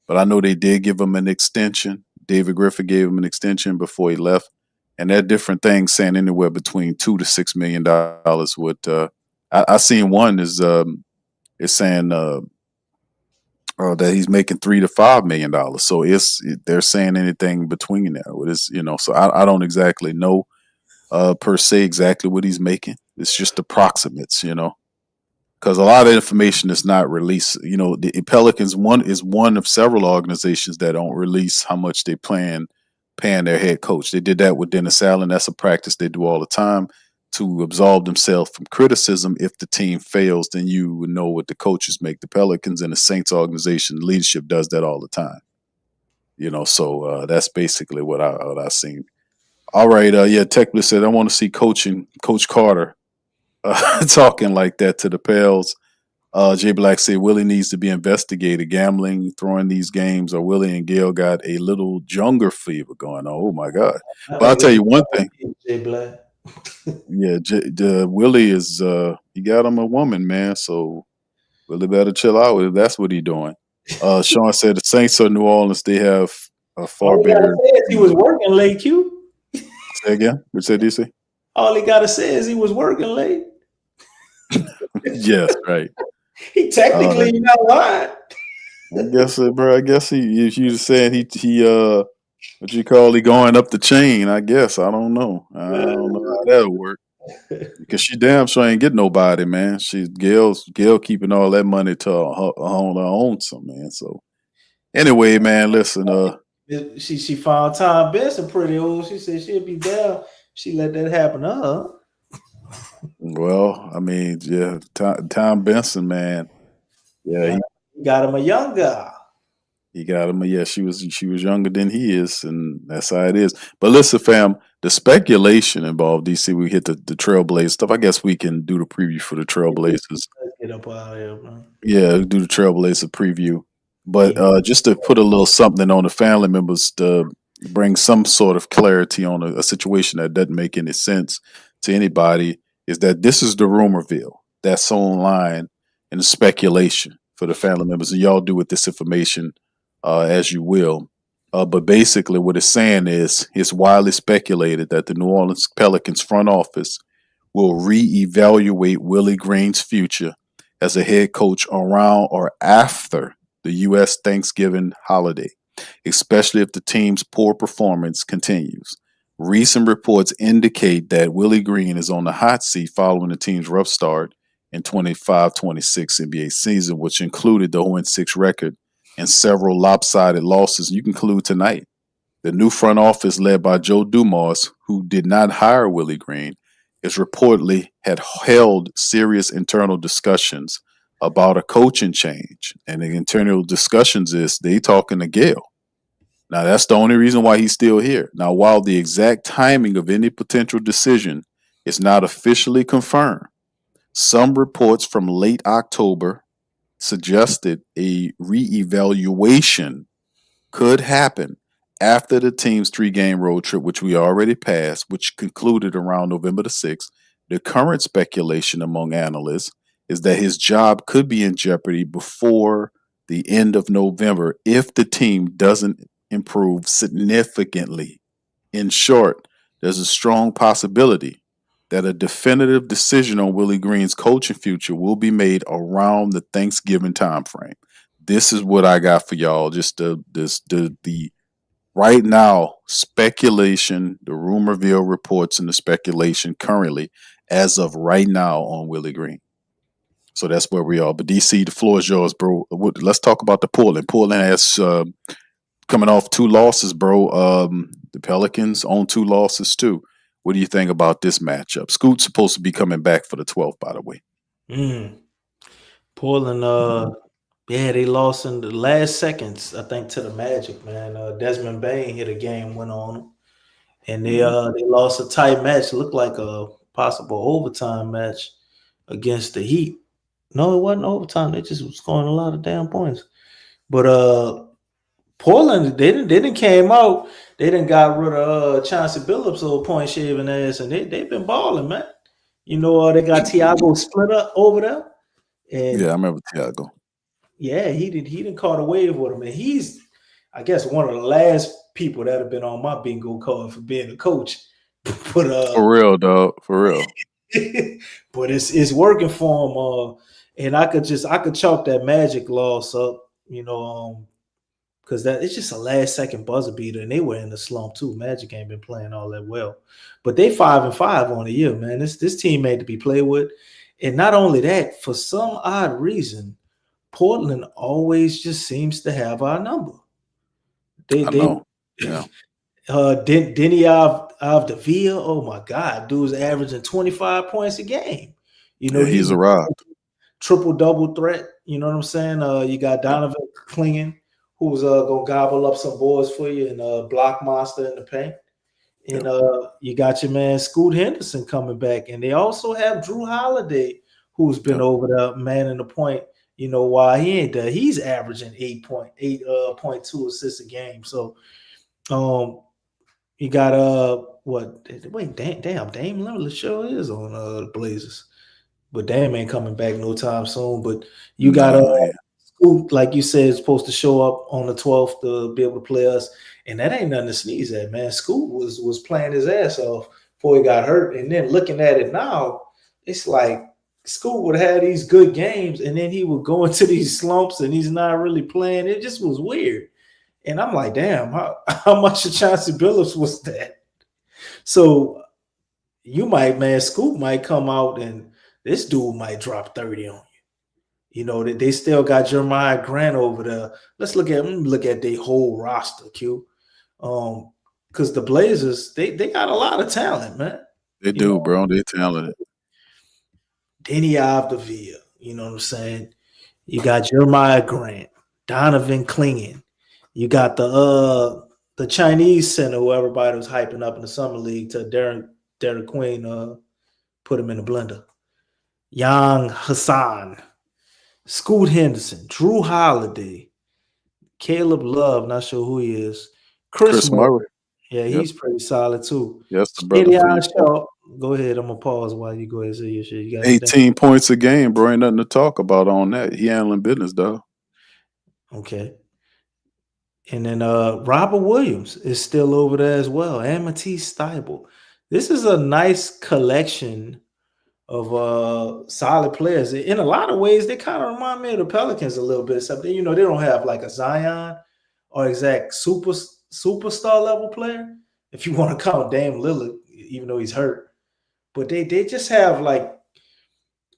but I know they did give him an extension. David Griffin gave him an extension before he left. And they're different things saying anywhere between $2 to $6 million. What I seen one is saying that he's making $3 to $5 million. So they're saying anything between there. So I don't exactly know per se exactly what he's making. It's just approximates, because a lot of information is not released. The Pelicans is one of several organizations that don't release how much they plan paying their head coach. They did that with Dennis Allen. That's a practice they do all the time to absolve themselves from criticism. If the team fails, then you would know what the coaches make. The Pelicans and the Saints organization leadership does that all the time. So that's basically what I seen. All right, Tech Bliss said I want to see Coach Carter talking like that to the Pels. Jay Black said Willie needs to be investigated. Gambling, throwing these games, or Willie and Gail got a little Junger fever going on. Oh my God! But I'll tell you one thing. Jay Black. Yeah, Willie is he got him a woman, man. So Willie better chill out if that's what he doing. Sean said the Saints of New Orleans, they have a far bigger. He was working late. Q. Say again. What said DC? All he gotta say is he was working late. Yes, right. He technically not lying. I guess, bro. I guess you just saying he what you call he going up the chain. I guess I don't know. I don't know how that'll work because she damn sure ain't get nobody, man. She's Gail keeping all that money to her own, some man. So anyway, man, listen. She found Tom Benson pretty old. She said she'd be down. She let that happen to her. Well, I mean, yeah, Tom Benson, man. Yeah, he got him a young guy. He got him. Yeah, she was younger than he is, and that's how it is. But listen, fam, the speculation involved, DC, we hit the Trailblazers stuff. I guess we can do the preview for the Trailblazers. Let's get up out of here, man. Yeah, do the Trailblazer preview. But just to put a little something on the family members to bring some sort of clarity on a situation that doesn't make any sense to anybody, is that this is the rumorville that's online and the speculation for the family members. And y'all do with this information as you will. But basically what it's saying is it's widely speculated that the New Orleans Pelicans front office will reevaluate Willie Green's future as a head coach around or after the U.S. Thanksgiving holiday, especially if the team's poor performance continues. Recent reports indicate that Willie Green is on the hot seat following the team's rough start in 25-26 NBA season, which included the 0-6 record and several lopsided losses. You can conclude tonight. The new front office, led by Joe Dumars, who did not hire Willie Green, is reportedly had held serious internal discussions about a coaching change. And the internal discussions is they talking to Gail. Now, that's the only reason why he's still here. Now, while the exact timing of any potential decision is not officially confirmed, some reports from late October suggested a reevaluation could happen after the team's 3-game road trip, which we already passed, which concluded around November the 6th. The current speculation among analysts is that his job could be in jeopardy before the end of November if the team doesn't improve significantly. In short, there's a strong possibility that a definitive decision on Willie Green's coaching future will be made around the Thanksgiving timeframe. This is what I got for y'all. Just the right now, speculation, the rumorville reports and the speculation currently, as of right now, on Willie Green. So that's where we are. But DC, the floor is yours, bro. Let's talk about the Portland. Portland has coming off 2 losses, bro. The Pelicans own 2 losses too. What do you think about this matchup? Scoot's supposed to be coming back for the 12th, by the way. Portland, yeah, they lost in the last seconds, I think, to the Magic, man. Desmond Bain hit a game winner on them. And they lost a tight match. Looked like a possible overtime match against the Heat. No, it wasn't overtime. They just was scoring a lot of damn points. But Portland, they didn't came out. They didn't got rid of Chauncey Billups' old point shaving ass, and they've been balling, man. You know, they got Tiago Splitter over there. And yeah, I remember Tiago. Yeah, he didn't caught a wave with him, and he's, I guess, one of the last people that have been on my bingo card for being a coach. But for real, dog, for real. But it's working for him. And I could chalk that Magic loss up, you know, because that it's just a last second buzzer beater, and they were in the slump too. Magic ain't been playing all that well, but they 5-5 on the year, man. This team made to be played with, and not only that, for some odd reason, Portland always just seems to have our number. I know. Yeah. Denny Avdija, oh my God, dude's averaging 25 points a game. You know, he's arrived. Triple-double threat. You know what I'm saying? You got Donovan Clingan, who's gonna gobble up some boards for you and block monster in the paint. And you got your man Scoot Henderson coming back, and they also have Drew Holiday, who's been over there manning the point. You know why he ain't there? He's averaging 8.2 assists a game. So, you got Wait, damn, Dame Lillard sure is on the Blazers, but Dame ain't coming back no time soon. But you got Scoot, like you said, is supposed to show up on the 12th to be able to play us, and that ain't nothing to sneeze at, man. Scoot was playing his ass off before he got hurt, and then looking at it now, it's like Scoot would have these good games, and then he would go into these slumps, and he's not really playing. It just was weird. And I'm like, damn, how much of Chauncey Billups was that? So Scoot might come out, and this dude might drop 30 on you. You know, they still got Jeremiah Grant over there. Let's look at their whole roster, Q. Because the Blazers, they got a lot of talent, man. They do, bro. They're talented. Denny Avdija, you know what I'm saying? You got Jeremiah Grant, Donovan Clingan. You got the Chinese center who everybody was hyping up in the summer league to Derek Queen put him in the blender. Yang Hassan, Scoot Henderson, Drew Holiday, Caleb Love, not sure who he is. Chris Murray. Yeah, he's pretty solid too. Yes, the brother. Go ahead. I'm gonna pause while you go ahead and say your shit. You got 18 points a game, bro. Ain't nothing to talk about on that. He handling business, though. Okay. And then Robert Williams is still over there as well. And Matisse Thybulle. This is a nice collection of solid players. In a lot of ways, they kind of remind me of the Pelicans a little bit, except that, you know, they don't have like a Zion or exact superstar level player, if you want to count Dame Lillard, even though he's hurt. But they just have like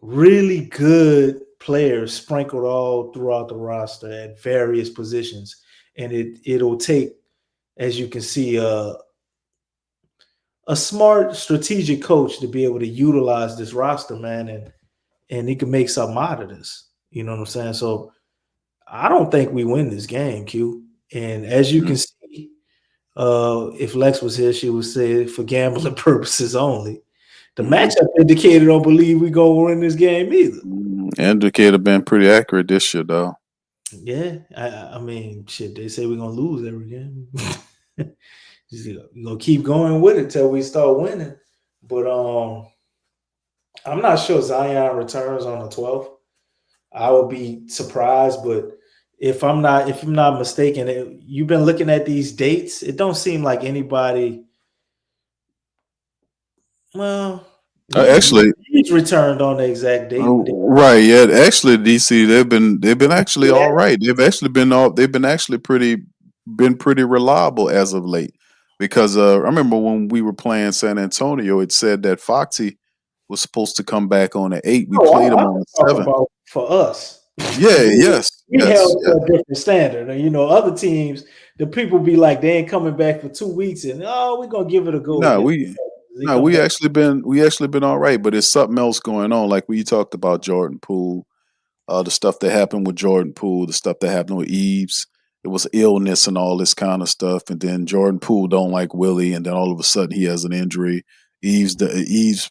really good players sprinkled all throughout the roster at various positions. And it'll take, as you can see, a smart strategic coach to be able to utilize this roster, man, and he can make something out of this. You know what I'm saying? So I don't think we win this game, Q. And as you can see, if Lex was here, she would say for gambling purposes only. The matchup indicator don't believe we gonna win this game either. Indicator been pretty accurate this year, though. Yeah, I mean, shit. They say we're gonna lose every game. We're gonna keep going with it till we start winning. But I'm not sure Zion returns on the 12th. I would be surprised, but if I'm not mistaken, you've been looking at these dates. It don't seem like anybody. Well, actually, he's returned on the exact date. Right? Yeah, actually, DC they've been actually all right. They've actually been pretty been pretty reliable as of late. Because I remember when we were playing San Antonio, it said that Foxy was supposed to come back on the 8. We Oh, played him I'm on the talking 7. about for us. Yeah, yes, We yes, held yes. to a different standard. And, other teams, the people be like, they ain't coming back for 2 weeks, and we're gonna give it a go No, against we the Pelicans. They no, come back. we actually been all right, but there's something else going on. Like we talked about Jordan Poole, the stuff that happened with Jordan Poole, the stuff that happened with Eves. It was illness and all this kind of stuff. And then Jordan Poole don't like Willie, and then all of a sudden he has an injury. Eves, did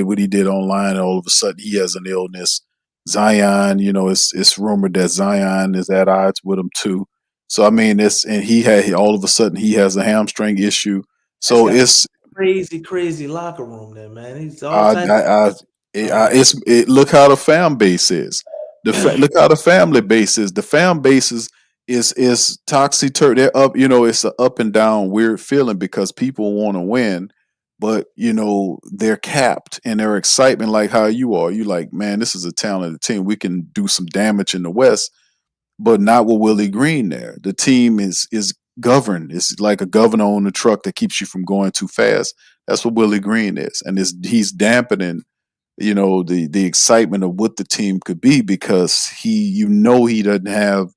what he did online, and all of a sudden he has an illness. Zion, it's rumored that Zion is at odds with him too. So I mean, all of a sudden he has a hamstring issue. That's So got it's crazy, crazy locker room there, man. He's all I, types I, I, look how the fan base is. Look how the family base is. The fan base is toxic. They're up. It's an up and down weird feeling because people want to win, but they're capped in their excitement. Like how you are. You like, man, this is a talented team. We can do some damage in the West, but not with Willie Green there. The team is governed. It's like a governor on the truck that keeps you from going too fast. That's what Willie Green is, and he's dampening, the excitement of what the team could be because he doesn't have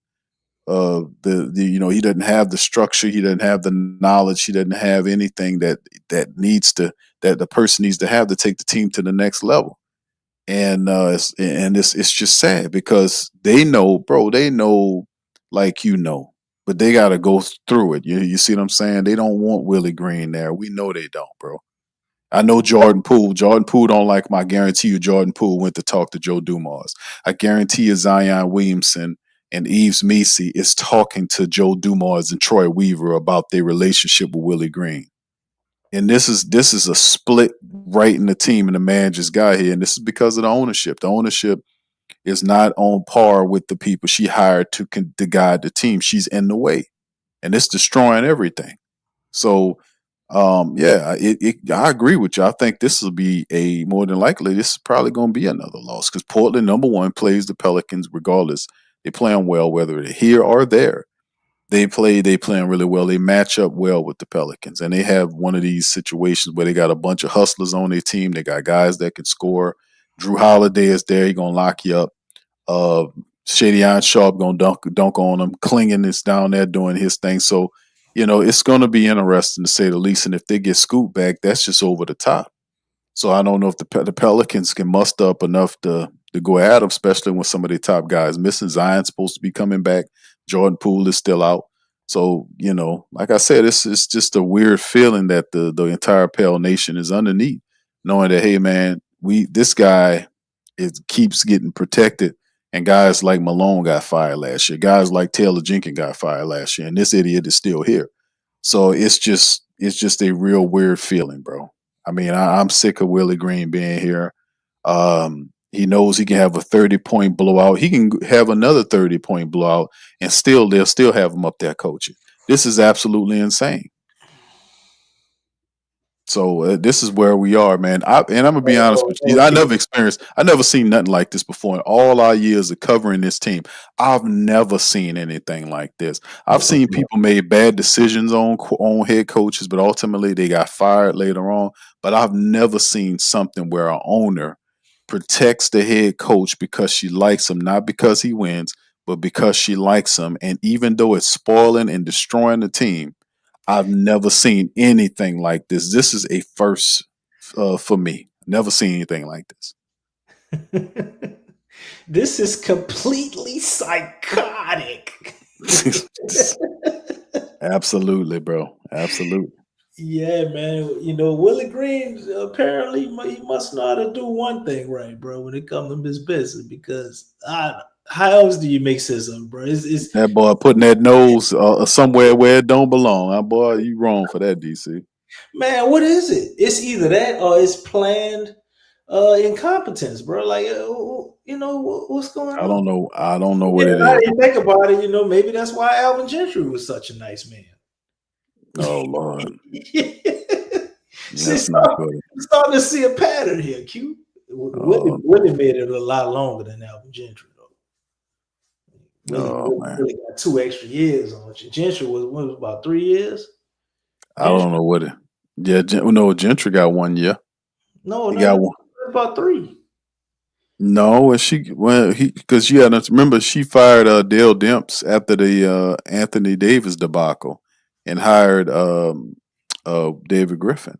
he doesn't have the structure, he doesn't have the knowledge, he doesn't have anything that the person needs to have to take the team to the next level. And it's just sad because they know, bro, like but they got to go through it. You see what I'm saying? They don't want Willie Green there. We know they don't, bro. I know Jordan Poole. Jordan Poole don't like him. I guarantee you Jordan Poole went to talk to Joe Dumars. I guarantee you Zion Williamson and Eves Messi is talking to Joe Dumars and Troy Weaver about their relationship with Willie Green. And this is a split right in the team, and the man just got here. And this is because of the ownership. The ownership is not on par with the people she hired to guide the team. She's in the way, and it's destroying everything. So, I agree with you. I think this will be more than likely. This is probably going to be another loss because Portland, number one, plays the Pelicans regardless. They play them well, whether they're here or there. They playing really well. They match up well with the Pelicans, and they have one of these situations where they got a bunch of hustlers on their team. They got guys that can score. Drew Holiday is there. He gonna lock you up. Shadian Sharp gonna dunk on him. Klingon is down there doing his thing. So, it's gonna be interesting to say the least. And if they get scooped back, that's just over the top. So I don't know if the Pelicans can muster up enough to go at them, especially when some of their top guys missing. Zion's supposed to be coming back. Jordan Poole is still out. So, like I said, it's just a weird feeling that the entire Pale Nation is underneath, knowing that, hey man, this guy keeps getting protected, and guys like Malone got fired last year. Guys like Taylor Jenkins got fired last year, and this idiot is still here. So it's just a real weird feeling, bro. I mean, I'm sick of Willie Green being here. He knows he can have a 30-point blowout. He can have another 30-point blowout, and they'll still have him up there coaching. This is absolutely insane. So this is where we are, man. I'm gonna be honest with you. I never seen nothing like this before in all our years of covering this team. I've never seen anything like this. I've seen people made bad decisions on head coaches, but ultimately they got fired later on. But I've never seen something where an owner protects the head coach because she likes him, not because he wins, but because she likes him. And even though it's spoiling and destroying the team, I've never seen anything like this. This is a first for me. Never seen anything like this. This is completely psychotic. Absolutely, bro. Absolutely. Yeah, man. Willie Green apparently he must know how to do one thing right, bro, when it comes to his business. Because how else do you make sense of it, bro? It's that boy putting that nose somewhere where it don't belong. Boy, you wrong for that, DC. Man, what is it? It's either that or it's planned incompetence, bro. Like, what's going on? I don't know what it I is. didn't think about it. Maybe that's why Alvin Gentry was such a nice man. Oh Lord. That's not good. Starting to see a pattern here, Q. Willie made it a lot longer than Alvin Gentry, though. Oh man, Willie got 2 extra years on you. Gentry was about 3 years. I don't know what it. Yeah, no, Gentry got 1 year. No, He no, got no, one. about 3. No, because you had to remember she fired Dale Demps after the Anthony Davis debacle and hired David Griffin.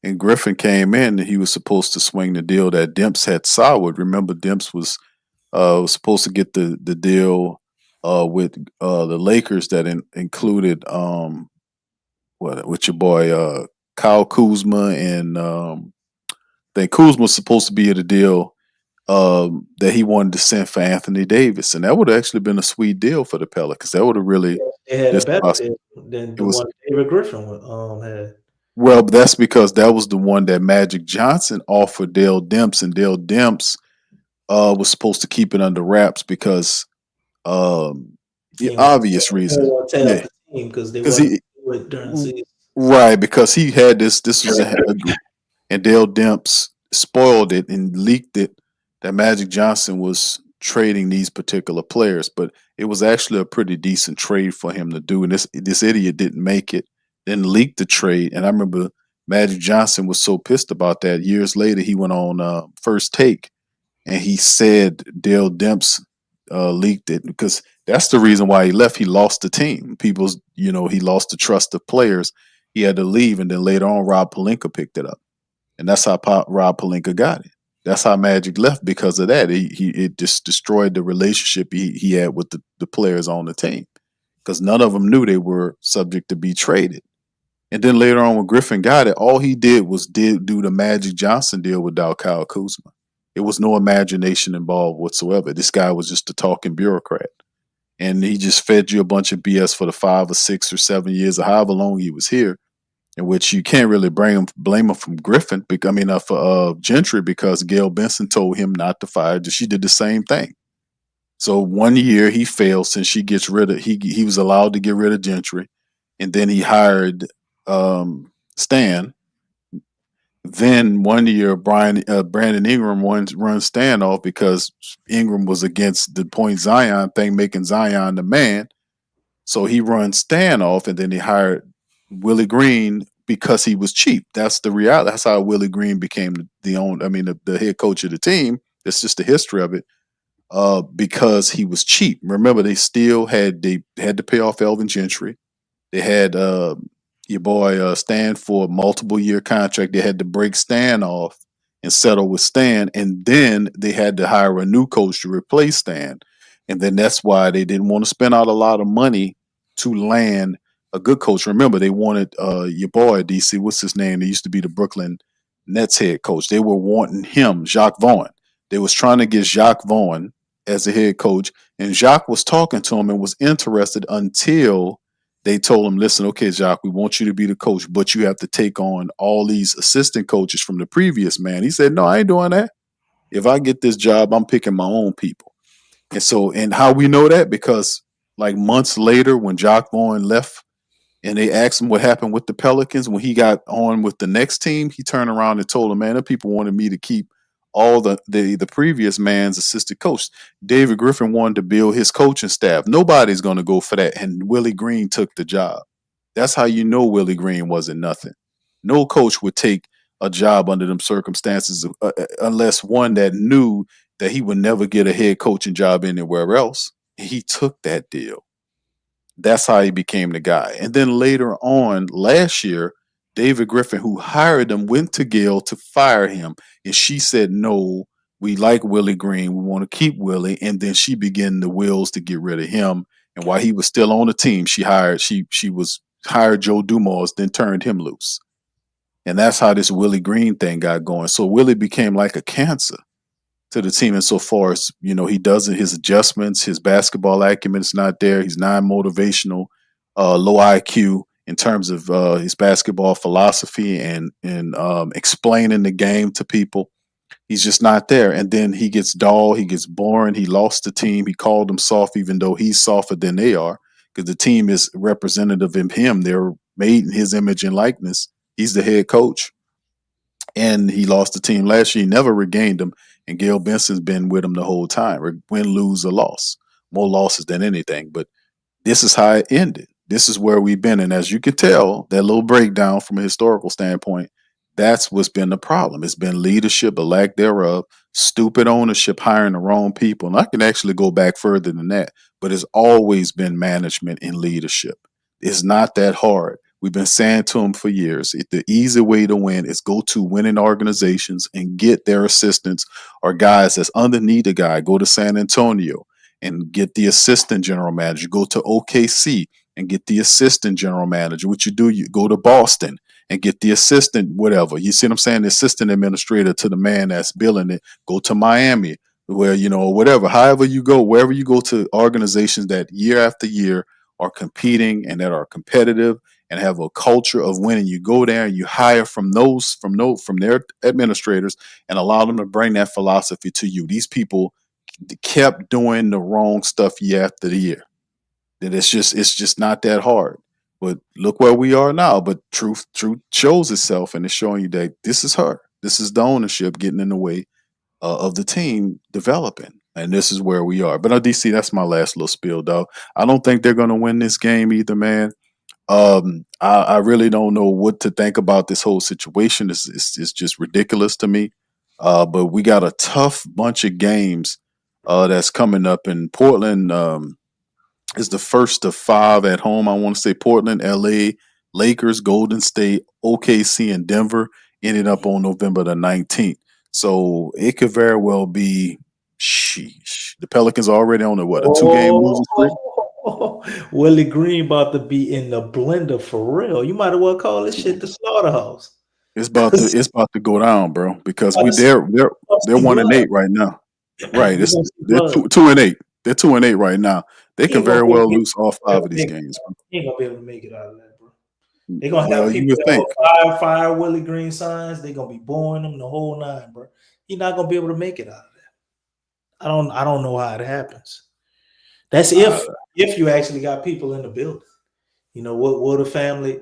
And Griffin came in and he was supposed to swing the deal that Demps had soured. Remember, Demps was supposed to get the deal with the Lakers that included with your boy Kyle Kuzma and I think Kuzma was supposed to be at a deal that he wanted to send for Anthony Davis, and that would have actually been a sweet deal for the Pelicans. That would have really They had a just better deal than it the was one David Griffin had. well. That's because that was the one that Magic Johnson offered Dale Demps, and Dale Demps was supposed to keep it under wraps because He didn't obvious reason. want to tear Yeah, up the team because they because wasn't do it during the season. right because he had this. This was and Dale Demps spoiled it and leaked it that Magic Johnson was trading these particular players, but it was actually a pretty decent trade for him to do. And this idiot didn't make it, then leaked the trade. And I remember Magic Johnson was so pissed about that. Years later, he went on First Take and he said Dale Demps leaked it because that's the reason why he left. He lost the team. People's, he lost the trust of players. He had to leave, and then later on, Rob Pelinka picked it up. And that's how Rob Pelinka got it. That's how Magic left because of that. It just destroyed the relationship he had with the players on the team because none of them knew they were subject to be traded. And then later on, when Griffin got it, all he did was do the Magic Johnson deal without Kyle Kuzma. It was no imagination involved whatsoever. This guy was just a talking bureaucrat. And he just fed you a bunch of BS for the 5 or 6 or 7 years or however long he was here, in which you can't really blame him from Griffin. For Gentry, because Gail Benson told him not to fire. She did the same thing. So 1 year he failed since she gets rid of he was allowed to get rid of Gentry, and then he hired Stan. Then 1 year Brandon Ingram runs Stan off because Ingram was against the point Zion thing, making Zion the man. So he runs Stan off, and then he hired Willie Green because he was cheap. That's the reality. That's how Willie Green became the head coach of the team. That's just the history of it. Because he was cheap. Remember, they had to pay off Elvin Gentry. They had your boy Stan for a multiple year contract. They had to break Stan off and settle with Stan, and then they had to hire a new coach to replace Stan. And then that's why they didn't want to spend out a lot of money to land a good coach. Remember, they wanted your boy DC. What's his name? He used to be the Brooklyn Nets head coach. They were wanting him, Jacques Vaughn. They was trying to get Jacques Vaughn as the head coach, and Jacques was talking to him and was interested until they told him, "Listen, okay, Jacques, we want you to be the coach, but you have to take on all these assistant coaches from the previous man." He said, "No, I ain't doing that. If I get this job, I'm picking my own people." And how we know that? Because like months later, when Jacques Vaughn left and they asked him what happened with the Pelicans, when he got on with the next team, he turned around and told them, "Man, the people wanted me to keep all the previous man's assistant coach." David Griffin wanted to build his coaching staff. Nobody's going to go for that. And Willie Green took the job. That's how you know Willie Green wasn't nothing. No coach would take a job under them circumstances unless one that knew that he would never get a head coaching job anywhere else. He took that deal. That's how he became the guy. And then later on, last year, David Griffin, who hired him, went to Gail to fire him. And she said, "No, we like Willie Green. We want to keep Willie." And then she began the wheels to get rid of him. And while he was still on the team, she hired Joe Dumars, then turned him loose. And that's how this Willie Green thing got going. So Willie became like a cancer to the team insofar as, he doesn't, his adjustments, his basketball acumen is not there. He's non-motivational, low IQ in terms of his basketball philosophy and explaining the game to people. He's just not there. And then he gets dull, he gets boring, he lost the team. He called them soft, even though he's softer than they are, because the team is representative of him. They're made in his image and likeness. He's the head coach. And he lost the team last year. He never regained them. And Gail Benson's been with him the whole time, win, lose, or loss. more losses than anything. But this is how it ended. This is where we've been. And as you can tell, that little breakdown from a historical standpoint, that's what's been the problem. It's been leadership, a lack thereof, stupid ownership, hiring the wrong people. And I can actually go back further than that, but it's always been management and leadership. It's not that hard. We've been saying to them for years, the easy way to win is go to winning organizations and get their assistants or guys that's underneath a guy. Go to San Antonio and get the assistant general manager. Go to OKC and get the assistant general manager. What you do, you go to Boston and get the assistant, whatever. You see what I'm saying? The assistant administrator to the man that's billing it. Go to Miami, where, whatever, however you go, wherever you go to organizations that year after year are competing and that are competitive and have a culture of winning. You go there and you hire from their administrators and allow them to bring that philosophy to you. These people kept doing the wrong stuff year after year. That it's just not that hard. But look where we are now. But truth shows itself, and it's showing you that this is her. This is the ownership getting in the way of the team developing, and this is where we are. But DC, that's my last little spiel, though. I don't think they're going to win this game either, man. I really don't know what to think about this whole situation. It's just ridiculous to me. But we got a tough bunch of games that's coming up in Portland. Is the first of 5 at home. I want to say Portland, LA, Lakers, Golden State, OKC, and Denver ended up on November the 19th. So it could very well be, sheesh. The Pelicans are already on a 2-game losing streak? Willie Green about to be in the blender for real. You might as well call this shit the slaughterhouse. It's about to go down, bro, because they're 1-8 right now. Right. They're 2-8. They're 2-8 right now. They can very well lose all 5 of these games. Bro. He ain't gonna be able to make it out of that, bro. They're gonna have people that fire Willie Green signs. They're gonna be booing him the whole 9, bro. He's not gonna be able to make it out of that. I don't know how it happens. That's if you actually got people in the building. Will the family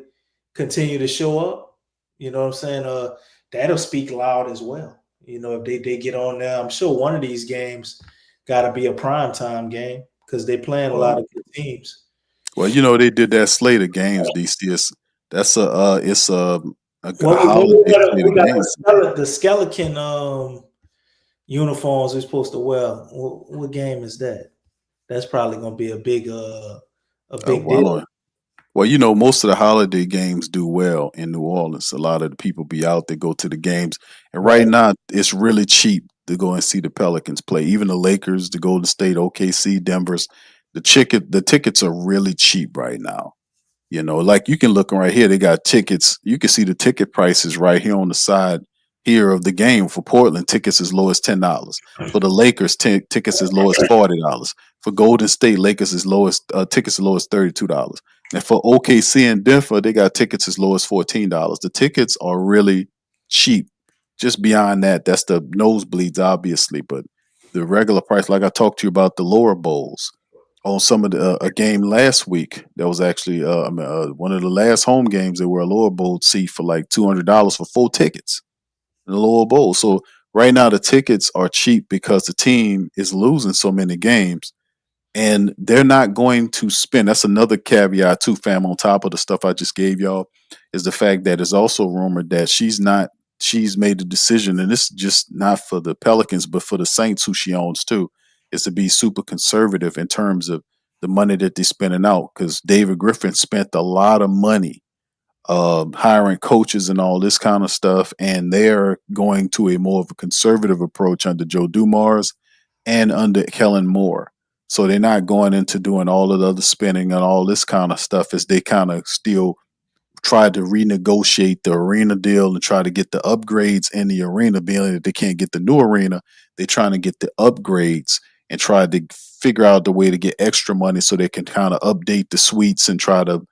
continue to show up? You know what I'm saying? That'll speak loud as well. If they get on there, I'm sure one of these games got to be a primetime game because they're playing a lot of good teams. Well, they did that slate of games, DC. That's a holiday slate of games. The skeleton uniforms are supposed to wear. What game is that? That's probably going to be a big deal. Well, most of the holiday games do well in New Orleans. A lot of the people be out there, go to the games. And right now, it's really cheap to go and see the Pelicans play. Even the Lakers, the Golden State, OKC, Denver's, the tickets are really cheap right now. Like you can look right here. They got tickets. You can see the ticket prices right here on the side here of the game. For Portland, tickets as low as $10. For the Lakers, tickets as low as $40. For Golden State, Lakers tickets as low as $32. And for OKC and Denver, they got tickets as low as $14. The tickets are really cheap. Just beyond that, that's the nosebleeds, obviously. But the regular price, like I talked to you about the lower bowls on some of a game last week, that was actually one of the last home games. They were a lower bowl seat for like $200 for 4 tickets in the lower bowl. So right now the tickets are cheap because the team is losing so many games. And they're not going to spend. That's another caveat too, fam, on top of the stuff I just gave y'all, is the fact that it's also rumored that she's made the decision, and this is just not for the Pelicans, but for the Saints, who she owns too, is to be super conservative in terms of the money that they're spending out. Because David Griffin spent a lot of money hiring coaches and all this kind of stuff, and they're going to a more of a conservative approach under Joe Dumars and under Kellen Moore. So they're not going into doing all of the other spending and all this kind of stuff as they kind of still try to renegotiate the arena deal and try to get the upgrades in the arena, being that they can't get the new arena. They're trying to get the upgrades and try to figure out the way to get extra money so they can kind of update the suites and try to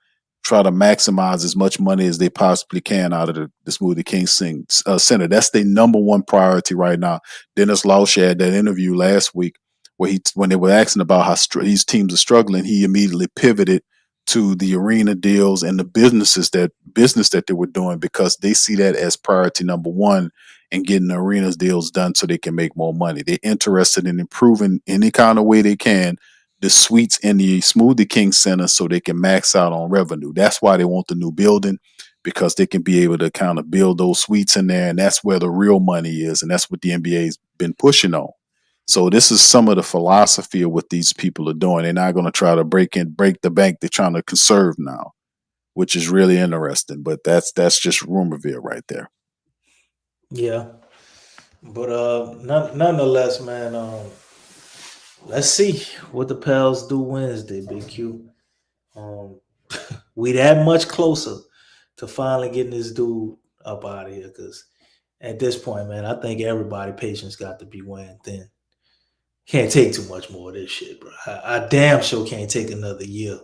maximize as much money as they possibly can out of the Smoothie King Center. That's their number one priority right now. Dennis Lausch had that interview last week where when they were asking about how these teams are struggling, he immediately pivoted to the arena deals and the business that they were doing, because they see that as priority number one and getting the arenas deals done so they can make more money. They're interested in improving any kind of way they can the suites in the Smoothie King Center so they can max out on revenue. That's why they want the new building, because they can be able to kind of build those suites in there, and that's where the real money is, and that's what the NBA's been pushing on. So this is some of the philosophy of what these people are doing. They're not going to try to break the bank. They're trying to conserve now, which is really interesting. But that's just rumorville right there. Yeah, but nonetheless, man. Let's see what the Pels do Wednesday, Big Q. We that much closer to finally getting this dude up out of here, because at this point, man, I think everybody patience got to be wearing thin. Can't take too much more of this shit, bro. I damn sure can't take another year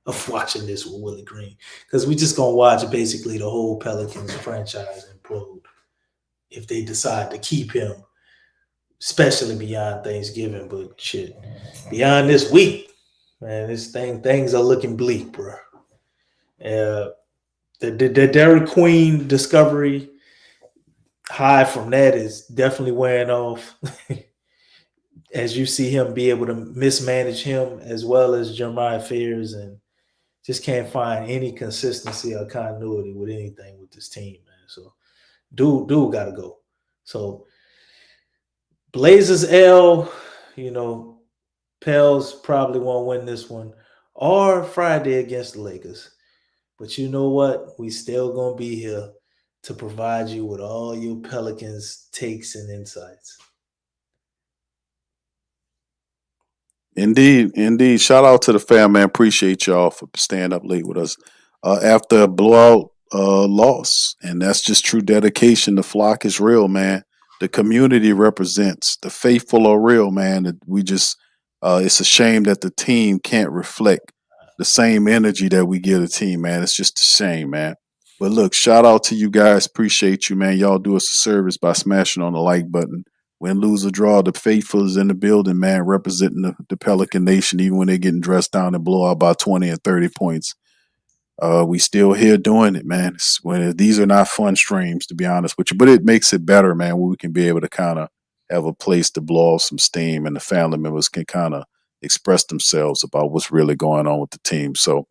of watching this with Willie Green, because we just gonna watch basically the whole Pelicans franchise implode if they decide to keep him, especially beyond Thanksgiving. But shit, beyond this week, man, things are looking bleak, bro. The Dairy Queen discovery high from that is definitely wearing off. As you see him be able to mismanage him as well as Jeremiah Fears, and just can't find any consistency or continuity with anything with this team, man. So dude got to go. So Blazers L, Pels probably won't win this one, or Friday against the Lakers. But you know what? We still going to be here to provide you with all your Pelicans takes and insights. Indeed. Shout out to the fam, man. Appreciate y'all for staying up late with us after a blowout loss. And that's just true dedication. The flock is real, man. The community represents. The faithful are real, man. We just, it's a shame that the team can't reflect the same energy that we give the team, man. It's just a shame, man. But look, shout out to you guys. Appreciate you, man. Y'all do us a service by smashing on the like button. Win, lose, or draw, the faithful is in the building, man, representing the Pelican Nation, even when they're getting dressed down and blow out by 20 and 30 points. We still here doing it, man. These are not fun streams, to be honest with you, but it makes it better, man, where we can be able to kind of have a place to blow off some steam, and the family members can kind of express themselves about what's really going on with the team. So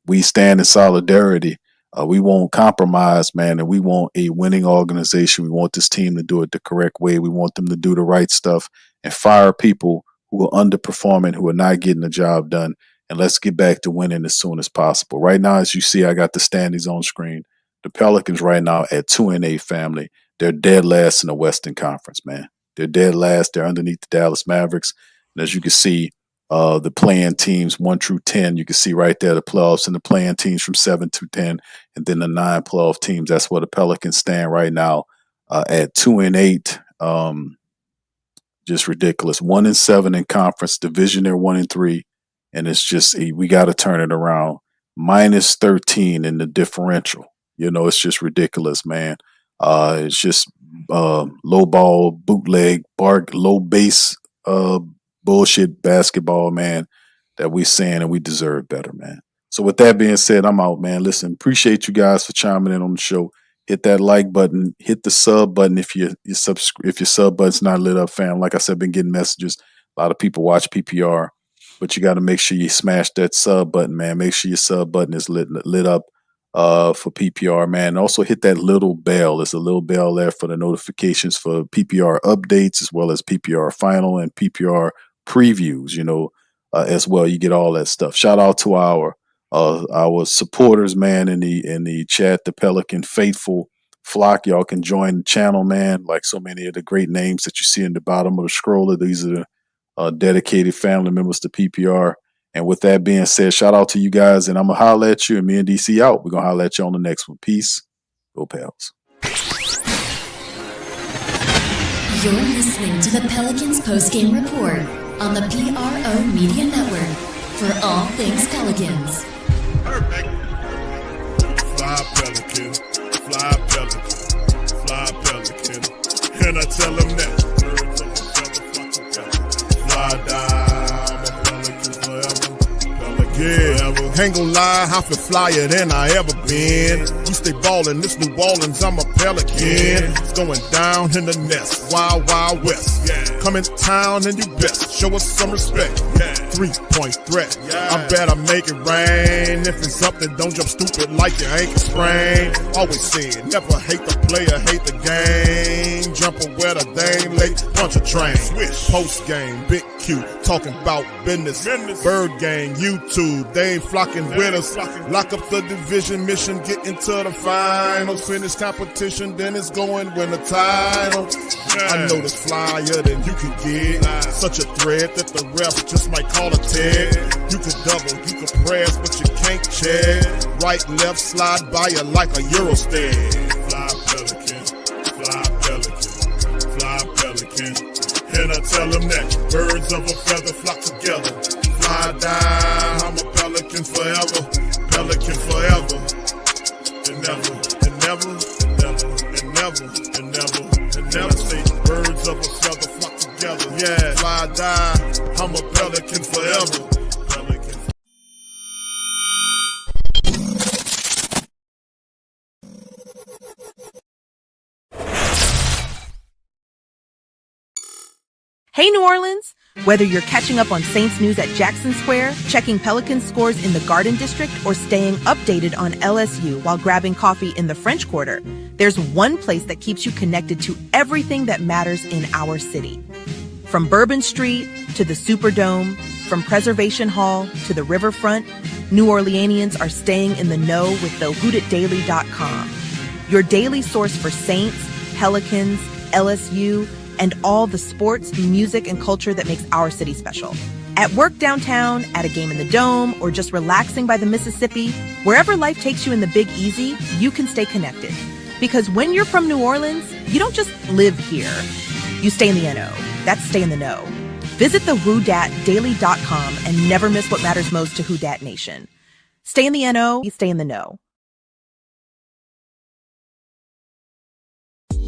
we stand in solidarity. We won't compromise, man, and we want a winning organization. We want this team to do it the correct way. We want them to do the right stuff and fire people who are underperforming, who are not getting the job done. And let's get back to winning as soon as possible. Right now, as you see, I got the standings on screen. The Pelicans right now at 2-8, family. They're dead last in the Western Conference, man. They're dead last. They're underneath the Dallas Mavericks. And as you can see, the playing teams 1 through 10, you can see right there the playoffs, and the playing teams from 7 to 10, and then the 9 playoff teams. That's where the Pelicans stand right now at 2-8. Just ridiculous. 1-7 in conference division. They're 1-3, and it's just we got to turn it around. Minus 13 in the differential. It's just ridiculous, man. It's just low ball, bootleg, low base. Bullshit basketball, man, that we saying, and we deserve better, man. So with that being said, I'm out, man. Listen, appreciate you guys for chiming in on the show. Hit that like button, hit the sub button if your sub button's not lit up, fam. Like I said, been getting messages. A lot of people watch PPR, but you got to make sure you smash that sub button, man. Make sure your sub button is lit up for PPR, man. And also hit that little bell. There's a little bell there for the notifications for PPR updates, as well as PPR final and PPR previews, as well. You get all that stuff. Shout out to our supporters, man, in the chat, the Pelican faithful flock. Y'all can join the channel, man. Like so many of the great names that you see in the bottom of the scroller, these are the dedicated family members to PPR. And with that being said, shout out to you guys, and I'm gonna holler at you. And me and DC out. We're gonna holler at you on the next one. Peace. Go Pels. You're listening to the Pelicans postgame report on the PRO Media Network for all things Pelicans. Perfect. Fly Pelican, fly Pelican, fly Pelican. And I tell them that. Fly down, my Pelicans forever. Yeah, ain't gon' lie, I feel flyer than I ever been. We stay ballin', this New Orleans, I'm a Pelican. It's going down in the nest, wild, wild west. Come in town and you best, show us some respect. 3-point threat. I better make it rain. If it's something, don't jump stupid like your ankle sprain. Always saying, never hate the player, hate the game. Jumper where the dame late, bunch of train. Post game, Big Q, talking about business. Bird gang, YouTube, they ain't flocking with us. Lock up the division mission, get into the finals. Finish competition, then it's going win the title. I know this flyer than you can get. Such a threat that the ref just might call a tag. You could double, you could press, but you can't check. Right, left, slide by you like a Eurostep. Fly Pelican, fly Pelican, fly Pelican. And I tell them that birds of a feather flock together. Fly die, I'm a Pelican forever. Pelican forever. And never, and never, and never, and never, and never, and never. Say birds of a feather flock together. Yeah, fly die, I'm a Pelican forever. Pelican. Hey, New Orleans! Whether you're catching up on Saints news at Jackson Square, checking Pelicans scores in the Garden District, or staying updated on LSU while grabbing coffee in the French Quarter, there's one place that keeps you connected to everything that matters in our city. From Bourbon Street to the Superdome, from Preservation Hall to the Riverfront, New Orleanians are staying in the know with the whodatdaily.com. Your daily source for Saints, Pelicans, LSU, and all the sports, music, and culture that makes our city special. At work downtown, at a game in the Dome, or just relaxing by the Mississippi, wherever life takes you in the Big Easy, you can stay connected. Because when you're from New Orleans, you don't just live here. You stay in the NO. That's stay in the know. Visit the whodatdaily.com and never miss what matters most to Who Dat Nation. Stay in the NO, you stay in the know.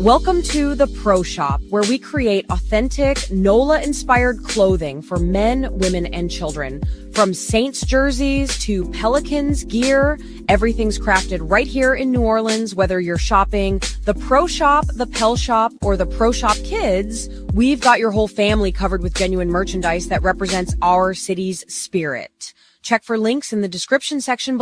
Welcome to the Pro Shop, where we create authentic, NOLA-inspired clothing for men, women, and children. From Saints jerseys to Pelicans gear, everything's crafted right here in New Orleans. Whether you're shopping the Pro Shop, the Pel Shop, or the Pro Shop Kids, we've got your whole family covered with genuine merchandise that represents our city's spirit. Check for links in the description section below.